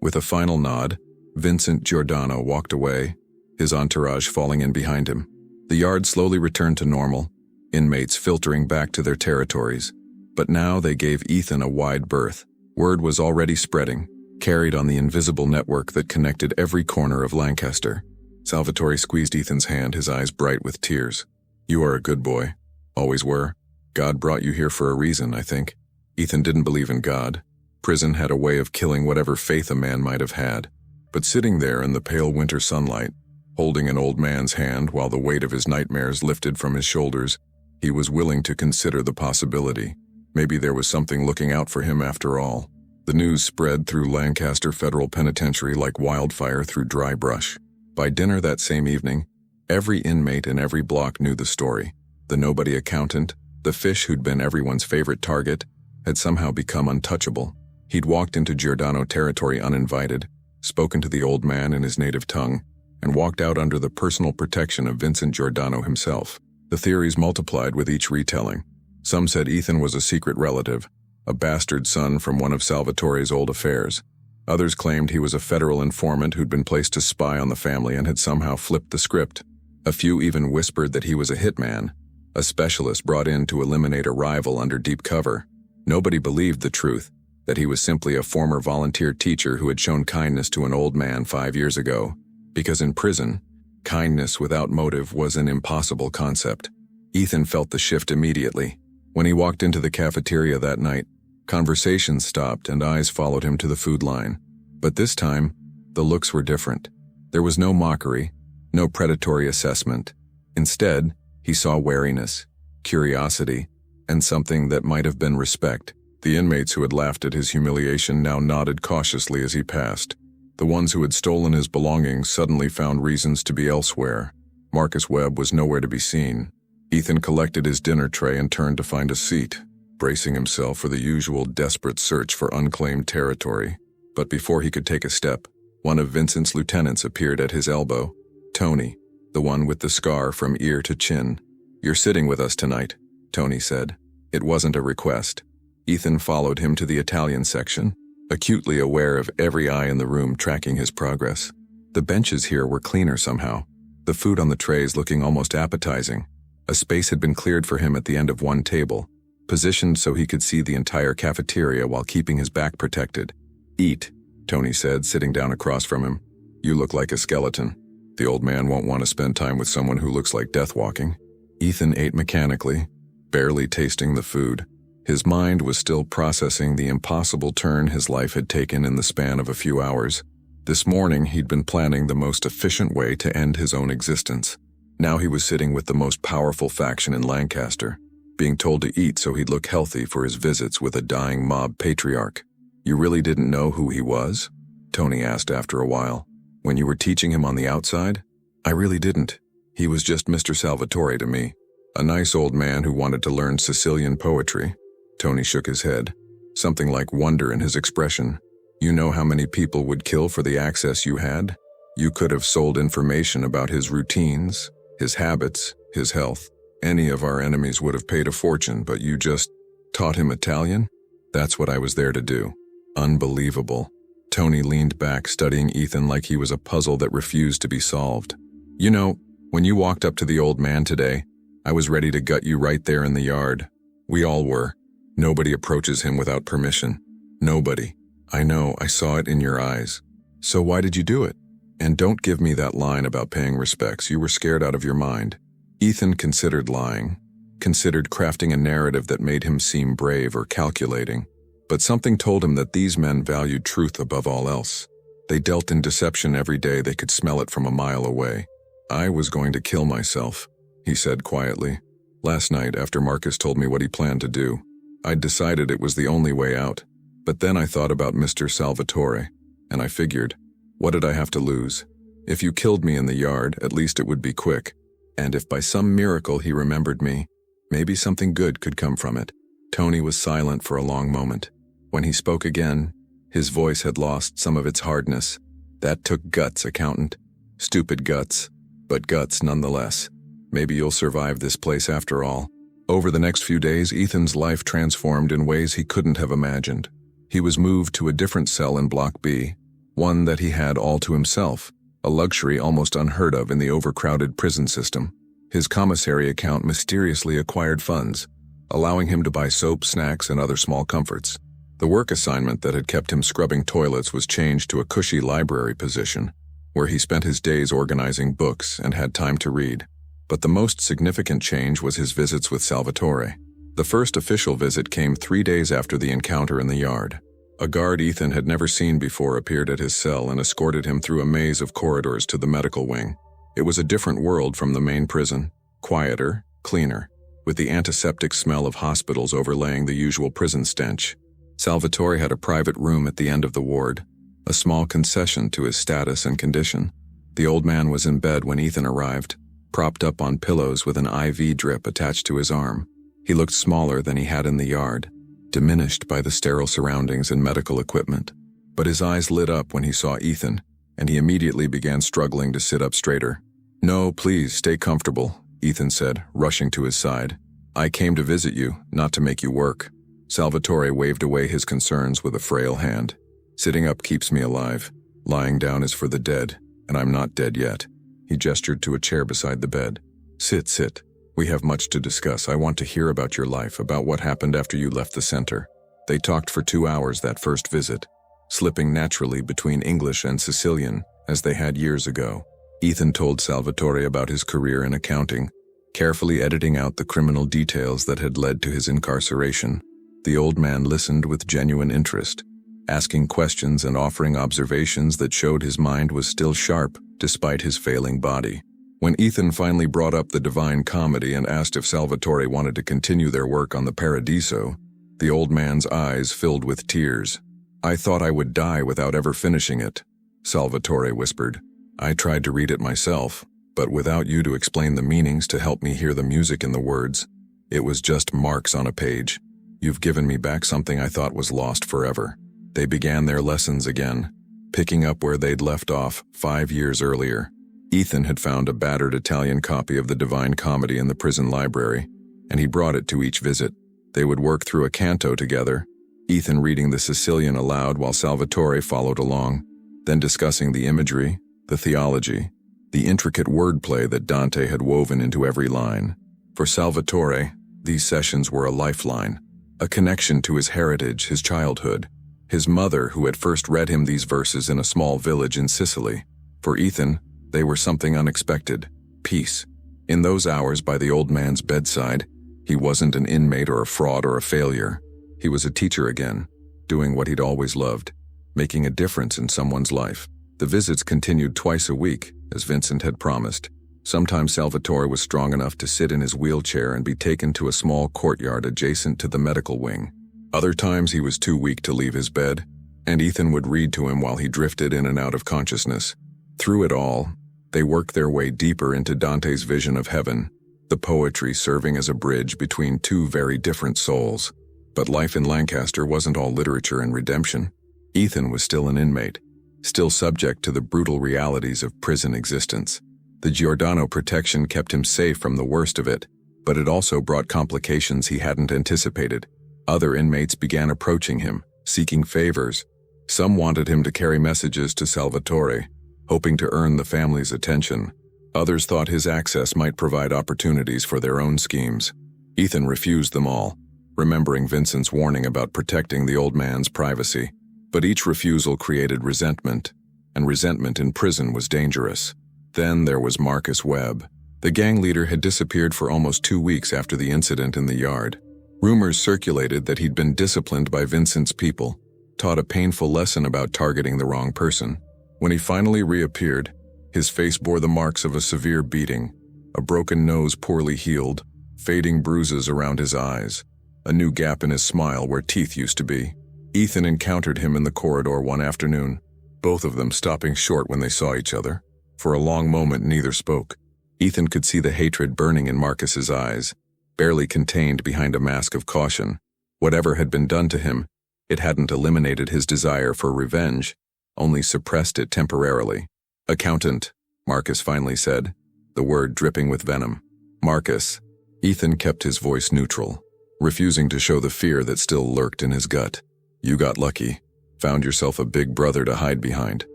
With a final nod, Vincent Giordano walked away, his entourage falling in behind him. The yard slowly returned to normal, inmates filtering back to their territories. But now they gave Ethan a wide berth. Word was already spreading, carried on the invisible network that connected every corner of Lancaster. Salvatore squeezed Ethan's hand, his eyes bright with tears. "You are a good boy. Always were. God brought you here for a reason, I think." Ethan didn't believe in God. Prison had a way of killing whatever faith a man might have had. But sitting there in the pale winter sunlight, holding an old man's hand while the weight of his nightmares lifted from his shoulders, he was willing to consider the possibility. Maybe there was something looking out for him after all. The news spread through Lancaster Federal Penitentiary like wildfire through dry brush. By dinner that same evening, every inmate in every block knew the story. The nobody accountant, the fish who'd been everyone's favorite target, had somehow become untouchable. He'd walked into Giordano territory uninvited, spoken to the old man in his native tongue, and walked out under the personal protection of Vincent Giordano himself. The theories multiplied with each retelling. Some said Ethan was a secret relative, a bastard son from one of Salvatore's old affairs. Others claimed he was a federal informant who'd been placed to spy on the family and had somehow flipped the script. A few even whispered that he was a hitman, a specialist brought in to eliminate a rival under deep cover. Nobody believed the truth, that he was simply a former volunteer teacher who had shown kindness to an old man 5 years ago. Because in prison, kindness without motive was an impossible concept. Ethan felt the shift immediately. When he walked into the cafeteria that night, conversations stopped and eyes followed him to the food line. But this time, the looks were different. There was no mockery, no predatory assessment. Instead, he saw wariness, curiosity, and something that might have been respect. The inmates who had laughed at his humiliation now nodded cautiously as he passed. The ones who had stolen his belongings suddenly found reasons to be elsewhere. Marcus Webb was nowhere to be seen. Ethan collected his dinner tray and turned to find a seat, bracing himself for the usual desperate search for unclaimed territory. But before he could take a step, one of Vincent's lieutenants appeared at his elbow. Tony, the one with the scar from ear to chin. "You're sitting with us tonight," Tony said. It wasn't a request. Ethan followed him to the Italian section, acutely aware of every eye in the room tracking his progress. The benches here were cleaner somehow, the food on the trays looking almost appetizing. A space had been cleared for him at the end of one table, positioned so he could see the entire cafeteria while keeping his back protected. "Eat," Tony said, sitting down across from him. "You look like a skeleton. The old man won't want to spend time with someone who looks like death walking." Ethan ate mechanically, barely tasting the food. His mind was still processing the impossible turn his life had taken in the span of a few hours. This morning he'd been planning the most efficient way to end his own existence. Now he was sitting with the most powerful faction in Lancaster, being told to eat so he'd look healthy for his visits with a dying mob patriarch. "You really didn't know who he was?" Tony asked after a while. "When you were teaching him on the outside?" "I really didn't. He was just Mr. Salvatore to me. A nice old man who wanted to learn Sicilian poetry." Tony shook his head, something like wonder in his expression. "You know how many people would kill for the access you had? You could have sold information about his routines, his habits, his health. Any of our enemies would have paid a fortune, but you just taught him Italian? That's what I was there to do." Unbelievable. Tony leaned back, studying Ethan like he was a puzzle that refused to be solved. "You know, when you walked up to the old man today, I was ready to gut you right there in the yard. We all were. Nobody approaches him without permission. Nobody. I know, I saw it in your eyes. So why did you do it? And don't give me that line about paying respects. You were scared out of your mind. Ethan considered lying, considered crafting a narrative that made him seem brave or calculating, but something told him that these men valued truth above all else. They dealt in deception every day. They could smell it from a mile away. "I was going to kill myself," he said quietly. "Last night, after Marcus told me what he planned to do, I'd decided it was the only way out. But then I thought about Mr. Salvatore, and I figured, what did I have to lose? If you killed me in the yard, at least it would be quick. And if by some miracle he remembered me, maybe something good could come from it." Tony was silent for a long moment. When he spoke again, his voice had lost some of its hardness. "That took guts, accountant. Stupid guts, but guts nonetheless. Maybe you'll survive this place after all." Over the next few days, Ethan's life transformed in ways he couldn't have imagined. He was moved to a different cell in Block B, one that he had all to himself, a luxury almost unheard of in the overcrowded prison system. His commissary account mysteriously acquired funds, allowing him to buy soap, snacks, and other small comforts. The work assignment that had kept him scrubbing toilets was changed to a cushy library position, where he spent his days organizing books and had time to read. But the most significant change was his visits with Salvatore. The first official visit came 3 days after the encounter in the yard. A guard Ethan had never seen before appeared at his cell and escorted him through a maze of corridors to the medical wing. It was a different world from the main prison, quieter, cleaner, with the antiseptic smell of hospitals overlaying the usual prison stench. Salvatore had a private room at the end of the ward, a small concession to his status and condition. The old man was in bed when Ethan arrived, propped up on pillows with an IV drip attached to his arm. He looked smaller than he had in the yard, diminished by the sterile surroundings and medical equipment. But his eyes lit up when he saw Ethan, and he immediately began struggling to sit up straighter. "No, please, stay comfortable," Ethan said, rushing to his side. "I came to visit you, not to make you work." Salvatore waved away his concerns with a frail hand. "Sitting up keeps me alive. Lying down is for the dead, and I'm not dead yet." He gestured to a chair beside the bed. Sit. We have much to discuss. I want to hear about your life, about what happened after you left the center." They talked for 2 hours that first visit, slipping naturally between English and Sicilian, as they had years ago. Ethan told Salvatore about his career in accounting, carefully editing out the criminal details that had led to his incarceration. The old man listened with genuine interest, asking questions and offering observations that showed his mind was still sharp despite his failing body. When Ethan finally brought up the Divine Comedy and asked if Salvatore wanted to continue their work on the Paradiso, the old man's eyes filled with tears. "I thought I would die without ever finishing it," Salvatore whispered. "I tried to read it myself, but without you to explain the meanings to help me hear the music in the words, it was just marks on a page. You've given me back something I thought was lost forever." They began their lessons again, picking up where they'd left off 5 years earlier. Ethan had found a battered Italian copy of the Divine Comedy in the prison library, and he brought it to each visit. They would work through a canto together, Ethan reading the Sicilian aloud while Salvatore followed along, then discussing the imagery, the theology, the intricate wordplay that Dante had woven into every line. For Salvatore, these sessions were a lifeline, a connection to his heritage, his childhood, his mother who had first read him these verses in a small village in Sicily. For Ethan, they were something unexpected, peace. In those hours by the old man's bedside, he wasn't an inmate or a fraud or a failure. He was a teacher again, doing what he'd always loved, making a difference in someone's life. The visits continued twice a week, as Vincent had promised. Sometimes Salvatore was strong enough to sit in his wheelchair and be taken to a small courtyard adjacent to the medical wing. Other times he was too weak to leave his bed, and Ethan would read to him while he drifted in and out of consciousness. Through it all, they worked their way deeper into Dante's vision of heaven, the poetry serving as a bridge between two very different souls. But life in Lancaster wasn't all literature and redemption. Ethan was still an inmate, still subject to the brutal realities of prison existence. The Giordano protection kept him safe from the worst of it, but it also brought complications he hadn't anticipated. Other inmates began approaching him, seeking favors. Some wanted him to carry messages to Salvatore, hoping to earn the family's attention. Others thought his access might provide opportunities for their own schemes. Ethan refused them all, remembering Vincent's warning about protecting the old man's privacy. But each refusal created resentment, and resentment in prison was dangerous. Then there was Marcus Webb, The gang leader had disappeared for almost 2 weeks after the incident in the yard. Rumors circulated that he'd been disciplined by Vincent's people, taught a painful lesson about targeting the wrong person. When he finally reappeared, his face bore the marks of a severe beating, a broken nose poorly healed, fading bruises around his eyes, a new gap in his smile where teeth used to be. Ethan encountered him in the corridor one afternoon, both of them stopping short when they saw each other. For a long moment, neither spoke. Ethan could see the hatred burning in Marcus's eyes, barely contained behind a mask of caution. Whatever had been done to him, it hadn't eliminated his desire for revenge, only suppressed it temporarily. "Accountant," Marcus finally said, the word dripping with venom. "Marcus." Ethan kept his voice neutral, refusing to show the fear that still lurked in his gut. "You got lucky. Found yourself a big brother to hide behind.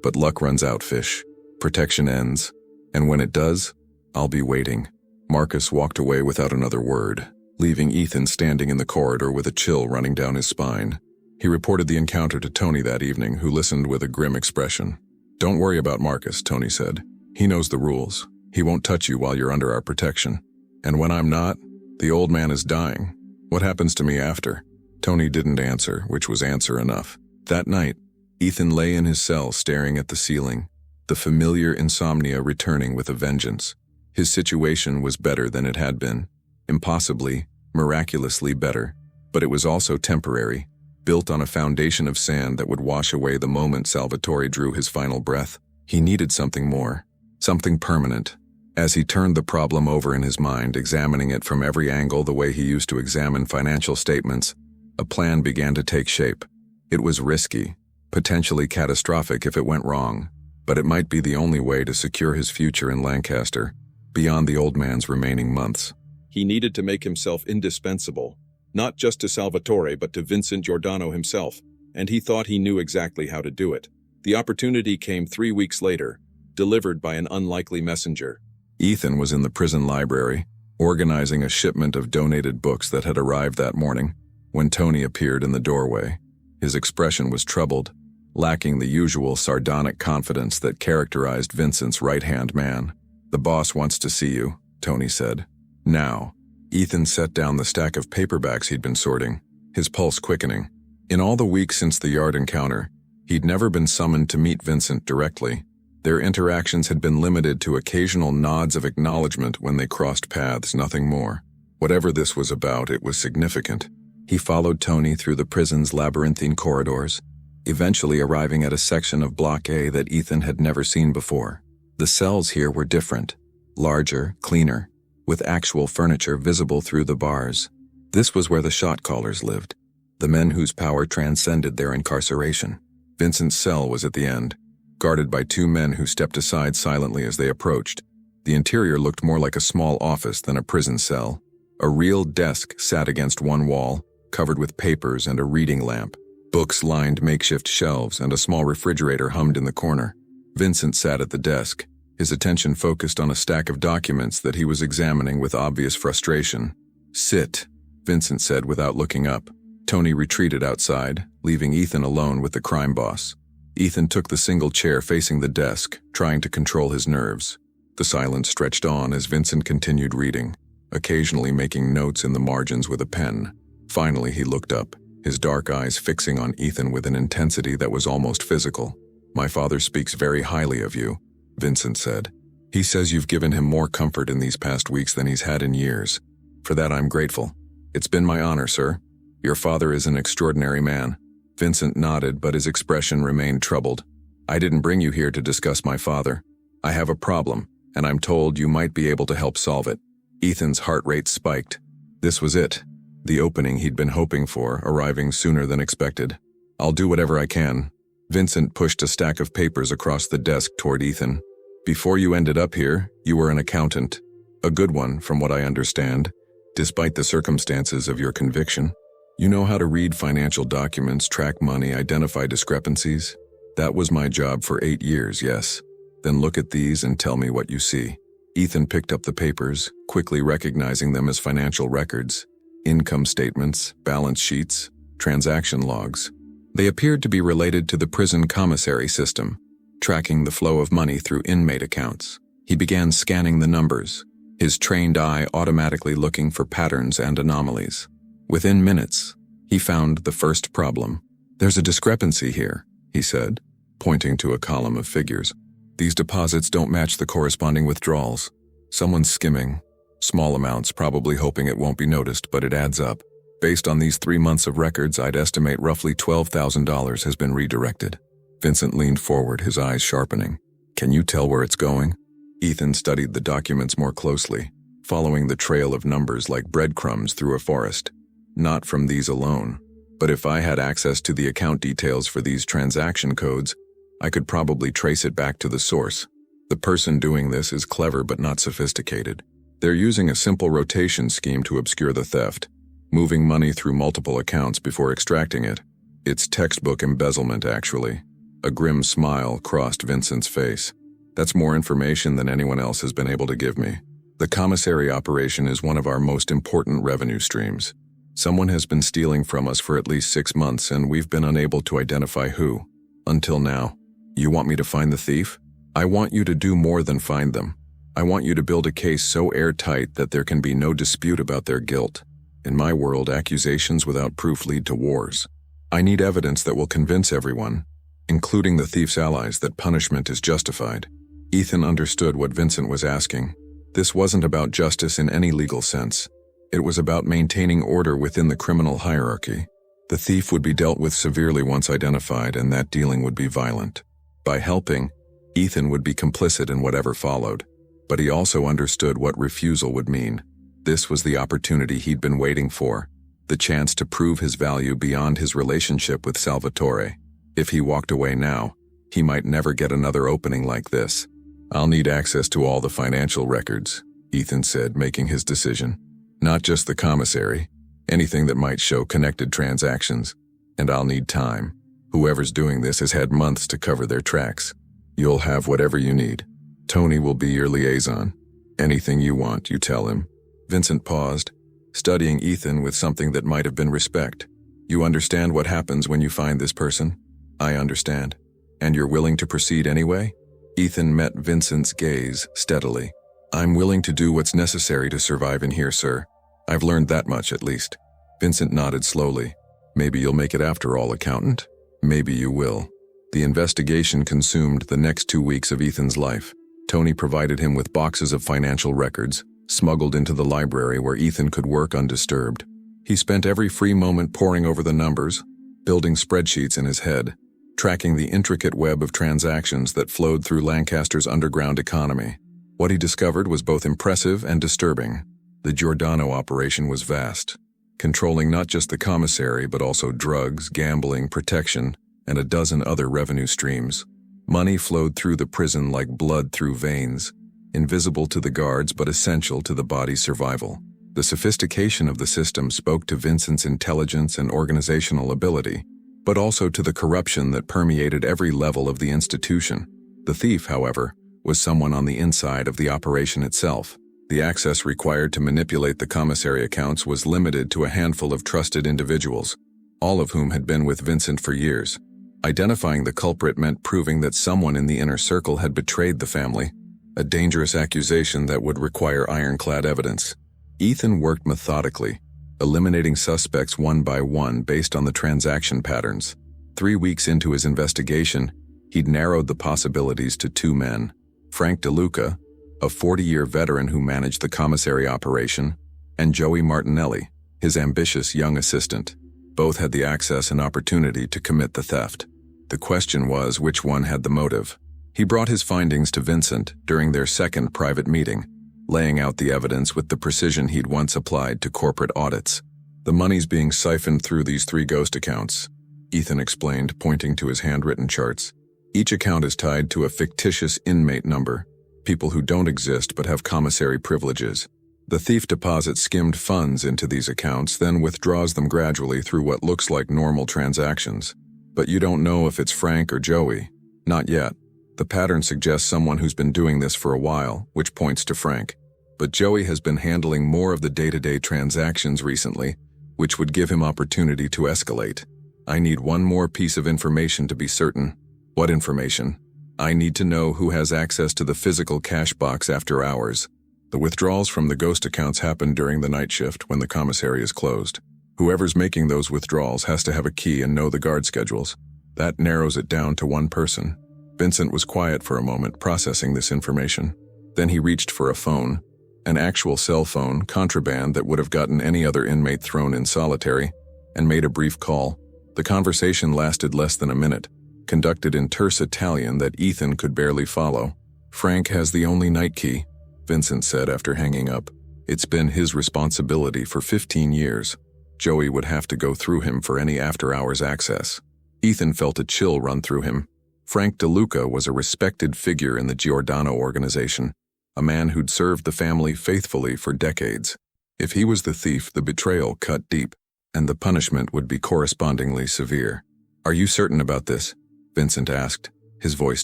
But luck runs out, fish. Protection ends. And when it does, I'll be waiting." Marcus walked away without another word, leaving Ethan standing in the corridor with a chill running down his spine. He reported the encounter to Tony that evening, who listened with a grim expression. "Don't worry about Marcus," Tony said. "He knows the rules. He won't touch you while you're under our protection. And when I'm not, the old man is dying. What happens to me after?" Tony didn't answer, which was answer enough. That night, Ethan lay in his cell staring at the ceiling, the familiar insomnia returning with a vengeance. His situation was better than it had been. Impossibly, miraculously better. But it was also temporary, built on a foundation of sand that would wash away the moment Salvatore drew his final breath. He needed something more, something permanent. As he turned the problem over in his mind, examining it from every angle the way he used to examine financial statements, a plan began to take shape. It was risky, potentially catastrophic if it went wrong, but it might be the only way to secure his future in Lancaster, beyond the old man's remaining months. He needed to make himself indispensable, not just to Salvatore but to Vincent Giordano himself, and he thought he knew exactly how to do it. The opportunity came 3 weeks later, delivered by an unlikely messenger. Ethan was in the prison library, organizing a shipment of donated books that had arrived that morning, when Tony appeared in the doorway. His expression was troubled, lacking the usual sardonic confidence that characterized Vincent's right-hand man. "The boss wants to see you," Tony said. "Now." Ethan set down the stack of paperbacks he'd been sorting, his pulse quickening. In all the weeks since the yard encounter, he'd never been summoned to meet Vincent directly. Their interactions had been limited to occasional nods of acknowledgement when they crossed paths, nothing more. Whatever this was about, it was significant. He followed Tony through the prison's labyrinthine corridors, eventually arriving at a section of Block A that Ethan had never seen before. The cells here were different, larger, cleaner, with actual furniture visible through the bars. This was where the shot callers lived, the men whose power transcended their incarceration. Vincent's cell was at the end, guarded by 2 men who stepped aside silently as they approached. The interior looked more like a small office than a prison cell. A real desk sat against one wall, covered with papers and a reading lamp. Books lined makeshift shelves, and a small refrigerator hummed in the corner. Vincent sat at the desk, his attention focused on a stack of documents that he was examining with obvious frustration. "Sit," Vincent said without looking up. Tony retreated outside, leaving Ethan alone with the crime boss. Ethan took the single chair facing the desk, trying to control his nerves. The silence stretched on as Vincent continued reading, occasionally making notes in the margins with a pen. Finally, he looked up, his dark eyes fixing on Ethan with an intensity that was almost physical. "My father speaks very highly of you," Vincent said. "He says you've given him more comfort in these past weeks than he's had in years. For that I'm grateful. It's been my honor, sir. Your father is an extraordinary man." Vincent nodded, but his expression remained troubled. "I didn't bring you here to discuss my father. I have a problem, and I'm told you might be able to help solve it." Ethan's heart rate spiked. This was it, the opening he'd been hoping for, arriving sooner than expected. "I'll do whatever I can." Vincent pushed a stack of papers across the desk toward Ethan. "Before you ended up here, you were an accountant. A good one, from what I understand, despite the circumstances of your conviction. You know how to read financial documents, track money, identify discrepancies? That was my job for 8 years, yes. Then look at these and tell me what you see." Ethan picked up the papers, quickly recognizing them as financial records. Income statements, balance sheets, transaction logs. They appeared to be related to the prison commissary system, tracking the flow of money through inmate accounts. He began scanning the numbers, his trained eye automatically looking for patterns and anomalies. Within minutes, he found the first problem. "There's a discrepancy here," he said, pointing to a column of figures. "These deposits don't match the corresponding withdrawals. Someone's skimming. Small amounts, probably hoping it won't be noticed, but it adds up. Based on these 3 months of records, I'd estimate roughly $12,000 has been redirected." Vincent leaned forward, his eyes sharpening. "Can you tell where it's going?" Ethan studied the documents more closely, following the trail of numbers like breadcrumbs through a forest. "Not from these alone, but if I had access to the account details for these transaction codes, I could probably trace it back to the source. The person doing this is clever but not sophisticated. They're using a simple rotation scheme to obscure the theft, moving money through multiple accounts before extracting it. It's textbook embezzlement, actually." A grim smile crossed Vincent's face. "That's more information than anyone else has been able to give me. The commissary operation is one of our most important revenue streams. Someone has been stealing from us for at least 6 months, and we've been unable to identify who. Until now. You want me to find the thief? I want you to do more than find them. I want you to build a case so airtight that there can be no dispute about their guilt. In my world, accusations without proof lead to wars. I need evidence that will convince everyone, including the thief's allies, that punishment is justified." Ethan understood what Vincent was asking. This wasn't about justice in any legal sense. It was about maintaining order within the criminal hierarchy. The thief would be dealt with severely once identified, and that dealing would be violent. By helping, Ethan would be complicit in whatever followed. But he also understood what refusal would mean. This was the opportunity he'd been waiting for, the chance to prove his value beyond his relationship with Salvatore. If he walked away now, he might never get another opening like this. "I'll need access to all the financial records," Ethan said, making his decision. "Not just the commissary, anything that might show connected transactions. And I'll need time. Whoever's doing this has had months to cover their tracks. You'll have whatever you need. Tony will be your liaison. Anything you want, you tell him." Vincent paused, studying Ethan with something that might have been respect. "You understand what happens when you find this person?" "I understand. And you're willing to proceed anyway?" Ethan met Vincent's gaze steadily. "I'm willing to do what's necessary to survive in here, sir. I've learned that much, at least." Vincent nodded slowly. "Maybe you'll make it after all, accountant. Maybe you will." The investigation consumed the next 2 weeks of Ethan's life. Tony provided him with boxes of financial records, smuggled into the library where Ethan could work undisturbed. He spent every free moment poring over the numbers, building spreadsheets in his head, tracking the intricate web of transactions that flowed through Lancaster's underground economy. What he discovered was both impressive and disturbing. The Giordano operation was vast, controlling not just the commissary but also drugs, gambling, protection, and a dozen other revenue streams. Money flowed through the prison like blood through veins, invisible to the guards but essential to the body's survival. The sophistication of the system spoke to Vincent's intelligence and organizational ability, but also to the corruption that permeated every level of the institution. The thief, however, was someone on the inside of the operation itself. The access required to manipulate the commissary accounts was limited to a handful of trusted individuals, all of whom had been with Vincent for years. Identifying the culprit meant proving that someone in the inner circle had betrayed the family, a dangerous accusation that would require ironclad evidence. Ethan worked methodically, eliminating suspects one by one based on the transaction patterns. 3 weeks into his investigation, he'd narrowed the possibilities to 2 men: Frank DeLuca, a 40-year veteran who managed the commissary operation, and Joey Martinelli, his ambitious young assistant. Both had the access and opportunity to commit the theft. The question was which one had the motive. He brought his findings to Vincent during their second private meeting, laying out the evidence with the precision he'd once applied to corporate audits. "The money's being siphoned through these 3 ghost accounts," Ethan explained, pointing to his handwritten charts. "Each account is tied to a fictitious inmate number, people who don't exist but have commissary privileges. The thief deposits skimmed funds into these accounts, then withdraws them gradually through what looks like normal transactions. But you don't know if it's Frank or Joey. Not yet. The pattern suggests someone who's been doing this for a while, which points to Frank. But Joey has been handling more of the day-to-day transactions recently, which would give him opportunity to escalate. I need one more piece of information to be certain." "What information?" I need to know who has access to the physical cash box after hours. The withdrawals from the ghost accounts happen during the night shift when the commissary is closed. Whoever's making those withdrawals has to have a key and know the guard schedules. That narrows it down to one person. Vincent was quiet for a moment, processing this information. Then he reached for a phone, an actual cell phone, contraband that would have gotten any other inmate thrown in solitary, and made a brief call. The conversation lasted less than a minute, conducted in terse Italian that Ethan could barely follow. "Frank has the only night key," Vincent said after hanging up. "It's been his responsibility for 15 years. Joey would have to go through him for any after-hours access." Ethan felt a chill run through him. Frank DeLuca was a respected figure in the Giordano organization, a man who'd served the family faithfully for decades. If he was the thief, the betrayal cut deep, and the punishment would be correspondingly severe. "Are you certain about this?" Vincent asked, his voice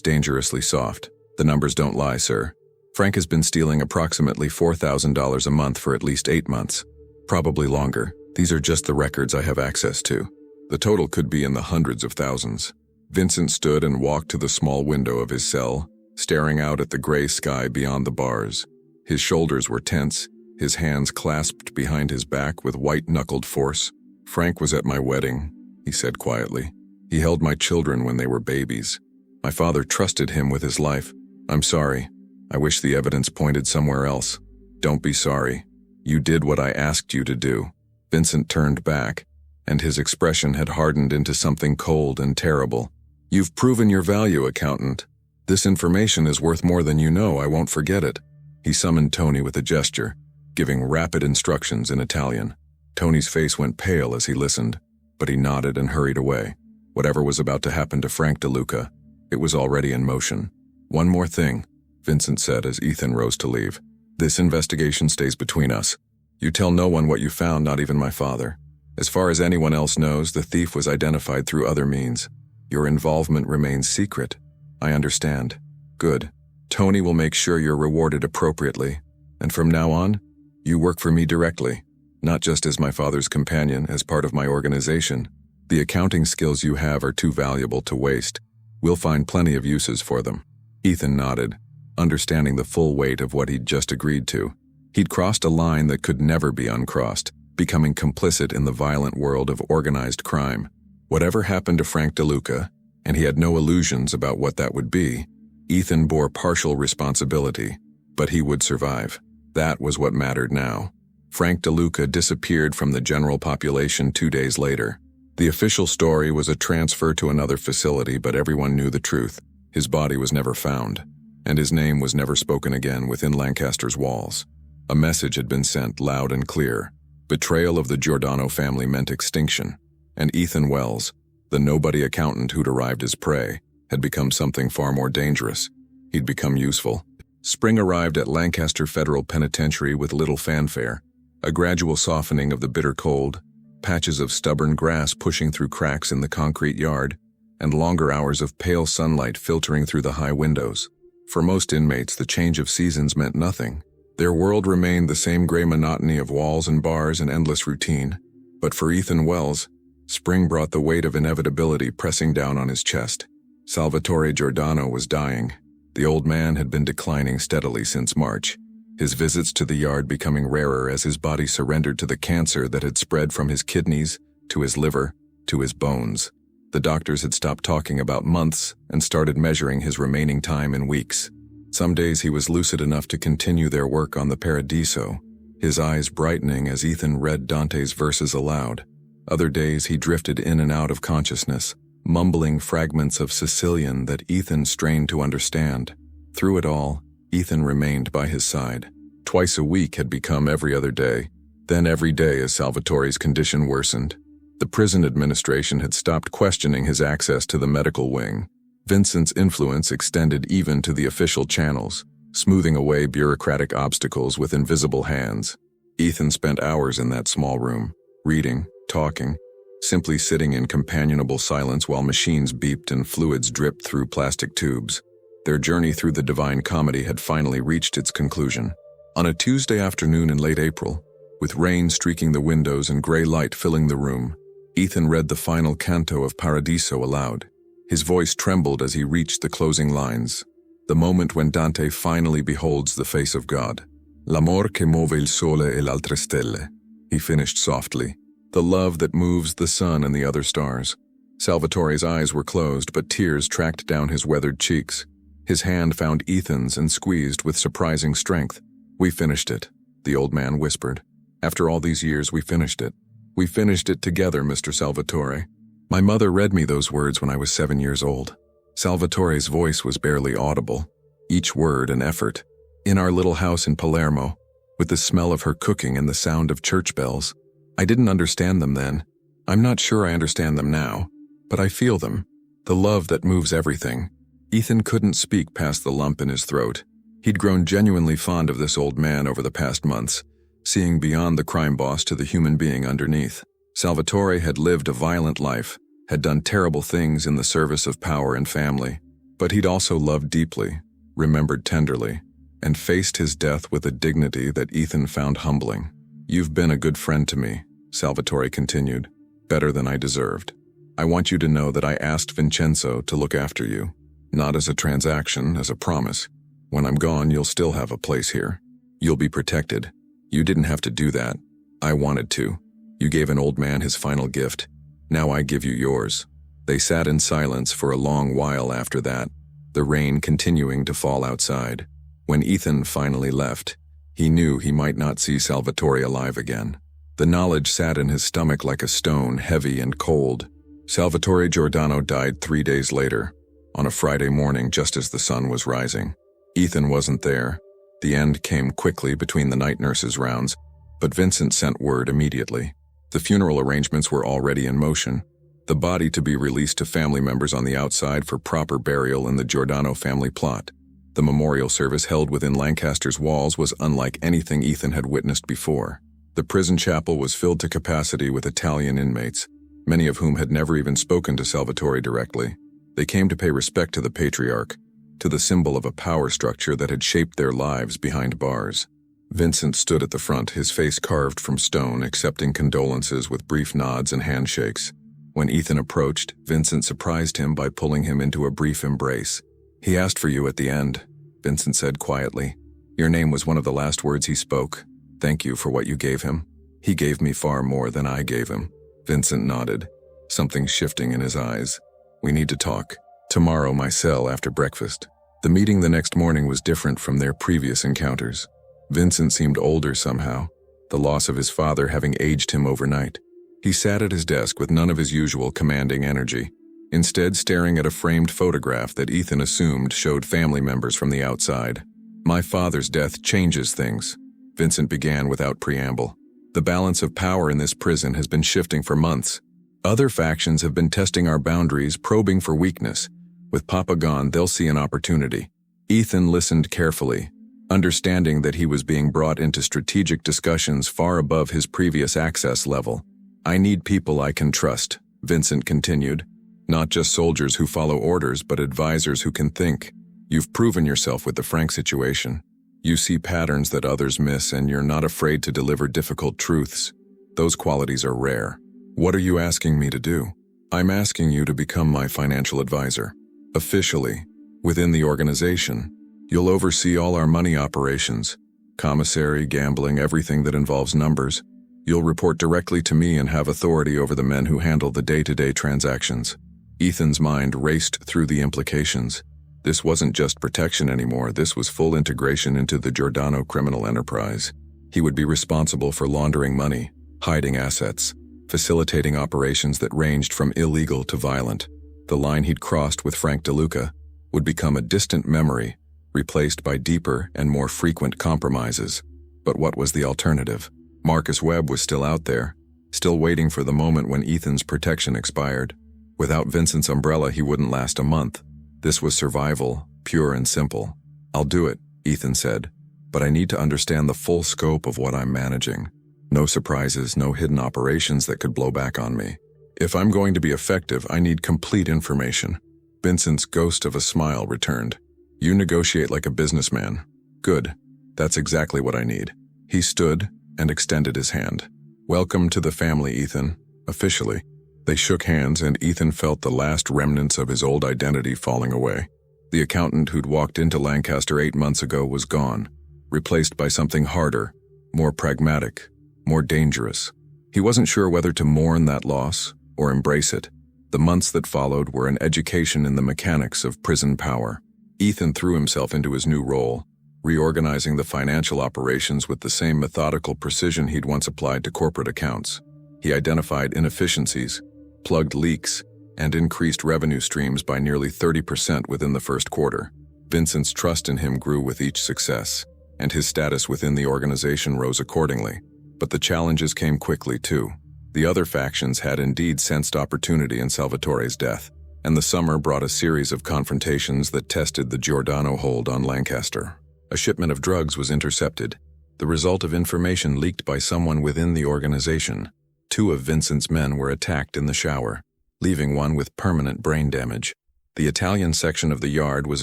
dangerously soft. "The numbers don't lie, sir. Frank has been stealing approximately $4,000 a month for at least 8 months. Probably longer. These are just the records I have access to. The total could be in the hundreds of thousands." Vincent stood and walked to the small window of his cell, staring out at the gray sky beyond the bars. His shoulders were tense, his hands clasped behind his back with white-knuckled force. "Frank was at my wedding," he said quietly. "He held my children when they were babies. My father trusted him with his life. I'm sorry. I wish the evidence pointed somewhere else." "Don't be sorry. You did what I asked you to do." Vincent turned back, and his expression had hardened into something cold and terrible. "You've proven your value, accountant. This information is worth more than you know. I won't forget it." He summoned Tony with a gesture, giving rapid instructions in Italian. Tony's face went pale as he listened, but he nodded and hurried away. Whatever was about to happen to Frank DeLuca, it was already in motion. "One more thing," Vincent said as Ethan rose to leave. "This investigation stays between us. You tell no one what you found, not even my father. As far as anyone else knows, the thief was identified through other means. Your involvement remains secret." "I understand." "Good. Tony will make sure you're rewarded appropriately. And from now on, you work for me directly, not just as my father's companion, as part of my organization. The accounting skills you have are too valuable to waste. We'll find plenty of uses for them." Ethan nodded, understanding the full weight of what he'd just agreed to. He'd crossed a line that could never be uncrossed, becoming complicit in the violent world of organized crime. Whatever happened to Frank DeLuca, and he had no illusions about what that would be, Ethan bore partial responsibility, but he would survive. That was what mattered now. Frank DeLuca disappeared from the general population 2 days later. The official story was a transfer to another facility, but everyone knew the truth. His body was never found, and his name was never spoken again within Lancaster's walls. A message had been sent loud and clear. Betrayal of the Giordano family meant extinction, and Ethan Wells, the nobody accountant who'd arrived as prey, had become something far more dangerous. He'd become useful. Spring arrived at Lancaster Federal Penitentiary with little fanfare. A gradual softening of the bitter cold, patches of stubborn grass pushing through cracks in the concrete yard, and longer hours of pale sunlight filtering through the high windows. For most inmates, the change of seasons meant nothing. Their world remained the same gray monotony of walls and bars and endless routine. But for Ethan Wells, spring brought the weight of inevitability pressing down on his chest. Salvatore Giordano was dying. The old man had been declining steadily since March, his visits to the yard becoming rarer as his body surrendered to the cancer that had spread from his kidneys to his liver to his bones. The doctors had stopped talking about months and started measuring his remaining time in weeks. Some days he was lucid enough to continue their work on the Paradiso, his eyes brightening as Ethan read Dante's verses aloud. Other days he drifted in and out of consciousness, mumbling fragments of Sicilian that Ethan strained to understand. Through it all, Ethan remained by his side. Twice a week had become every other day, then every day as Salvatore's condition worsened. The prison administration had stopped questioning his access to the medical wing. Vincent's influence extended even to the official channels, smoothing away bureaucratic obstacles with invisible hands. Ethan spent hours in that small room, reading, talking, simply sitting in companionable silence while machines beeped and fluids dripped through plastic tubes. Their journey through the Divine Comedy had finally reached its conclusion. On a Tuesday afternoon in late April, with rain streaking the windows and gray light filling the room, Ethan read the final canto of Paradiso aloud. His voice trembled as he reached the closing lines, the moment when Dante finally beholds the face of God. L'amor che muove il sole e l'altre stelle, he finished softly. The love that moves the sun and the other stars. Salvatore's eyes were closed, but tears tracked down his weathered cheeks. His hand found Ethan's and squeezed with surprising strength. "We finished it," the old man whispered. "After all these years, we finished it. We finished it together, Mr. Salvatore. My mother read me those words when I was 7 years old." Salvatore's voice was barely audible, each word an effort. In our little house in Palermo, with the smell of her cooking and the sound of church bells. I didn't understand them then. I'm not sure I understand them now, but I feel them. The love that moves everything. Ethan couldn't speak past the lump in his throat. He'd grown genuinely fond of this old man over the past months, seeing beyond the crime boss to the human being underneath. Salvatore had lived a violent life, had done terrible things in the service of power and family, but he'd also loved deeply, remembered tenderly, and faced his death with a dignity that Ethan found humbling. "You've been a good friend to me," Salvatore continued, "better than I deserved. I want you to know that I asked Vincenzo to look after you, not as a transaction, as a promise. When I'm gone, you'll still have a place here. You'll be protected. You didn't have to do that. I wanted to. You gave an old man his final gift. Now I give you yours." They sat in silence for a long while after that, the rain continuing to fall outside. When Ethan finally left, he knew he might not see Salvatore alive again. The knowledge sat in his stomach like a stone, heavy and cold. Salvatore Giordano died 3 days later, on a Friday morning just as the sun was rising. Ethan wasn't there. The end came quickly between the night nurse's rounds, but Vincent sent word immediately. The funeral arrangements were already in motion, the body to be released to family members on the outside for proper burial in the Giordano family plot. The memorial service held within Lancaster's walls was unlike anything Ethan had witnessed before. The prison chapel was filled to capacity with Italian inmates, many of whom had never even spoken to Salvatore directly. They came to pay respect to the patriarch, to the symbol of a power structure that had shaped their lives behind bars. Vincent stood at the front, his face carved from stone, accepting condolences with brief nods and handshakes. When Ethan approached, Vincent surprised him by pulling him into a brief embrace. "He asked for you at the end," Vincent said quietly. "Your name was one of the last words he spoke. Thank you for what you gave him." "He gave me far more than I gave him." Vincent nodded, something shifting in his eyes. "We need to talk. Tomorrow, my cell after breakfast." The meeting the next morning was different from their previous encounters. Vincent seemed older somehow, the loss of his father having aged him overnight. He sat at his desk with none of his usual commanding energy, instead staring at a framed photograph that Ethan assumed showed family members from the outside. "My father's death changes things," Vincent began without preamble. "The balance of power in this prison has been shifting for months. Other factions have been testing our boundaries, probing for weakness. With Papa gone, they'll see an opportunity." Ethan listened carefully, understanding that he was being brought into strategic discussions far above his previous access level. "I need people I can trust," Vincent continued. "Not just soldiers who follow orders, but advisors who can think. You've proven yourself with the Frank situation. You see patterns that others miss, and you're not afraid to deliver difficult truths. Those qualities are rare. What are you asking me to do?" "I'm asking you to become my financial advisor. Officially, within the organization. You'll oversee all our money operations, commissary, gambling, everything that involves numbers. You'll report directly to me and have authority over the men who handle the day-to-day transactions." Ethan's mind raced through the implications. This wasn't just protection anymore, this was full integration into the Giordano criminal enterprise. He would be responsible for laundering money, hiding assets, facilitating operations that ranged from illegal to violent. The line he'd crossed with Frank DeLuca would become a distant memory, replaced by deeper and more frequent compromises. But what was the alternative? Marcus Webb was still out there, still waiting for the moment when Ethan's protection expired. Without Vincent's umbrella, he wouldn't last a month. This was survival, pure and simple. "I'll do it," Ethan said, "but I need to understand the full scope of what I'm managing. No surprises, no hidden operations that could blow back on me. If I'm going to be effective, I need complete information." Vincent's ghost of a smile returned. "You negotiate like a businessman. Good. That's exactly what I need." He stood and extended his hand. "Welcome to the family, Ethan. Officially." They shook hands, and Ethan felt the last remnants of his old identity falling away. The accountant who'd walked into Lancaster 8 months ago was gone, replaced by something harder, more pragmatic, more dangerous. He wasn't sure whether to mourn that loss or embrace it. The months that followed were an education in the mechanics of prison power. Ethan threw himself into his new role, reorganizing the financial operations with the same methodical precision he'd once applied to corporate accounts. He identified inefficiencies, plugged leaks, and increased revenue streams by nearly 30% within the first quarter. Vincent's trust in him grew with each success, and his status within the organization rose accordingly. But the challenges came quickly, too. The other factions had indeed sensed opportunity in Salvatore's death, and the summer brought a series of confrontations that tested the Giordano hold on Lancaster. A shipment of drugs was intercepted, the result of information leaked by someone within the organization. 2 of Vincent's men were attacked in the shower, leaving one with permanent brain damage. The Italian section of the yard was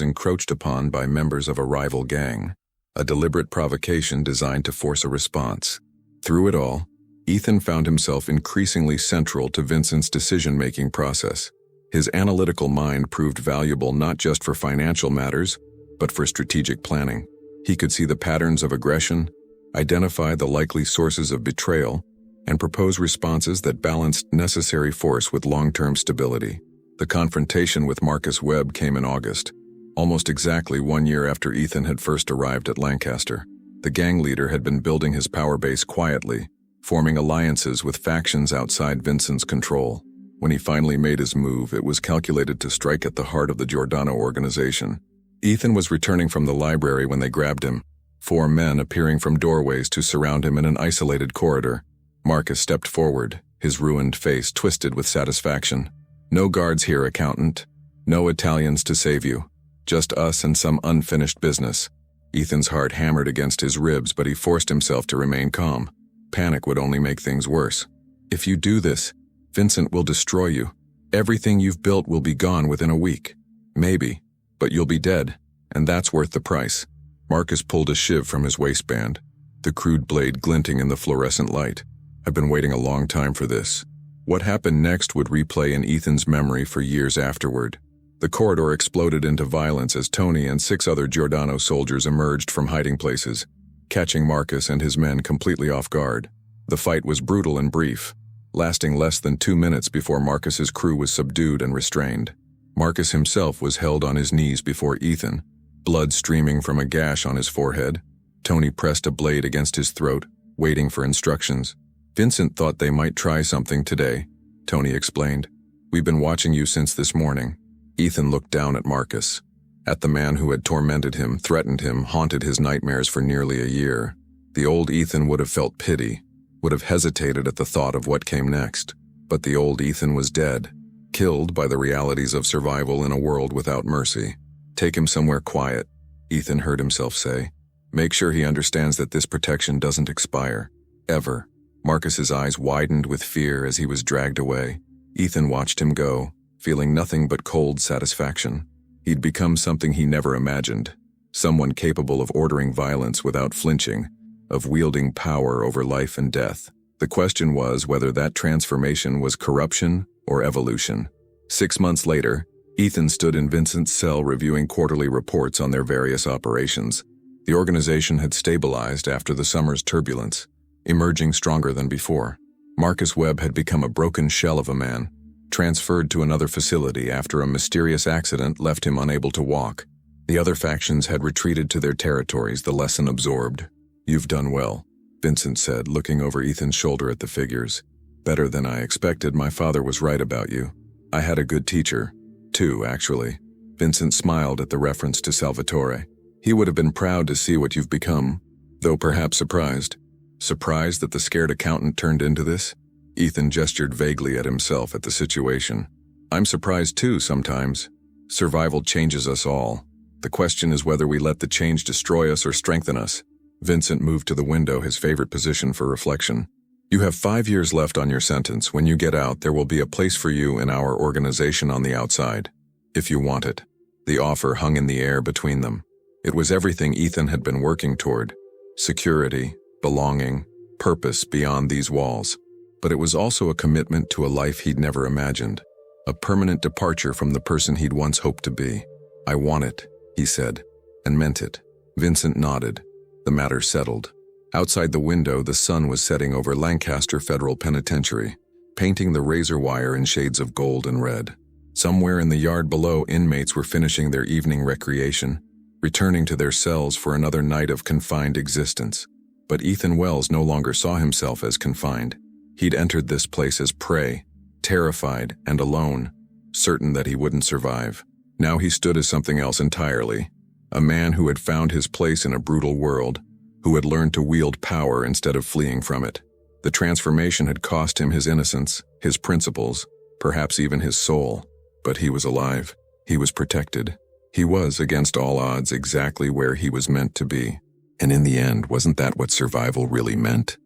encroached upon by members of a rival gang, a deliberate provocation designed to force a response. Through it all, Ethan found himself increasingly central to Vincent's decision-making process. His analytical mind proved valuable not just for financial matters, but for strategic planning. He could see the patterns of aggression, identify the likely sources of betrayal, and propose responses that balanced necessary force with long-term stability. The confrontation with Marcus Webb came in August, almost exactly 1 year after Ethan had first arrived at Lancaster. The gang leader had been building his power base quietly, forming alliances with factions outside Vincent's control. When he finally made his move, it was calculated to strike at the heart of the Giordano organization. Ethan was returning from the library when they grabbed him, 4 men appearing from doorways to surround him in an isolated corridor. Marcus stepped forward, his ruined face twisted with satisfaction. "No guards here, accountant. No Italians to save you. Just us and some unfinished business." Ethan's heart hammered against his ribs, but he forced himself to remain calm. Panic would only make things worse. "If you do this, Vincent will destroy you. Everything you've built will be gone within a week. Maybe, but you'll be dead, and that's worth the price." Marcus pulled a shiv from his waistband, the crude blade glinting in the fluorescent light. "I've been waiting a long time for this." What happened next would replay in Ethan's memory for years afterward. The corridor exploded into violence as Tony and 6 other Giordano soldiers emerged from hiding places, catching Marcus and his men completely off guard. The fight was brutal and brief, lasting less than 2 minutes before Marcus's crew was subdued and restrained. Marcus himself was held on his knees before Ethan, blood streaming from a gash on his forehead. Tony pressed a blade against his throat, waiting for instructions. "Vincent thought they might try something today," Tony explained. "We've been watching you since this morning." Ethan looked down at Marcus, at the man who had tormented him, threatened him, haunted his nightmares for nearly a year. The old Ethan would have felt pity, would have hesitated at the thought of what came next. But the old Ethan was dead, killed by the realities of survival in a world without mercy. "Take him somewhere quiet," Ethan heard himself say. "Make sure he understands that this protection doesn't expire. Ever." Marcus's eyes widened with fear as he was dragged away. Ethan watched him go, feeling nothing but cold satisfaction. He'd become something he never imagined, someone capable of ordering violence without flinching, of wielding power over life and death. The question was whether that transformation was corruption or evolution. 6 months later, Ethan stood in Vincent's cell reviewing quarterly reports on their various operations. The organization had stabilized after the summer's turbulence, emerging stronger than before. Marcus Webb had become a broken shell of a man, transferred to another facility after a mysterious accident left him unable to walk. The other factions had retreated to their territories, the lesson absorbed. "You've done well," Vincent said, looking over Ethan's shoulder at the figures. "Better than I expected. My father was right about you. I had a good teacher. 2, actually." Vincent smiled at the reference to Salvatore. "He would have been proud to see what you've become, though perhaps surprised." Surprised that the scared accountant turned into this? Ethan gestured vaguely at himself at the situation. "I'm surprised too sometimes. Survival changes us all. The question is whether we let the change destroy us or strengthen us." Vincent moved to the window, his favorite position for reflection. "You have 5 years left on your sentence. When you get out, there will be a place for you in our organization on the outside, if you want it." The offer hung in the air between them. It was everything Ethan had been working toward: security, belonging, purpose beyond these walls. But it was also a commitment to a life he'd never imagined, a permanent departure from the person he'd once hoped to be. "I want it," he said, and meant it. Vincent nodded. The matter settled. Outside the window, the sun was setting over Lancaster Federal Penitentiary, painting the razor wire in shades of gold and red. Somewhere in the yard below, inmates were finishing their evening recreation, returning to their cells for another night of confined existence. But Ethan Wells no longer saw himself as confined. He'd entered this place as prey, terrified and alone, certain that he wouldn't survive. Now he stood as something else entirely, a man who had found his place in a brutal world, who had learned to wield power instead of fleeing from it. The transformation had cost him his innocence, his principles, perhaps even his soul. But he was alive. He was protected. He was, against all odds, exactly where he was meant to be. And in the end, wasn't that what survival really meant?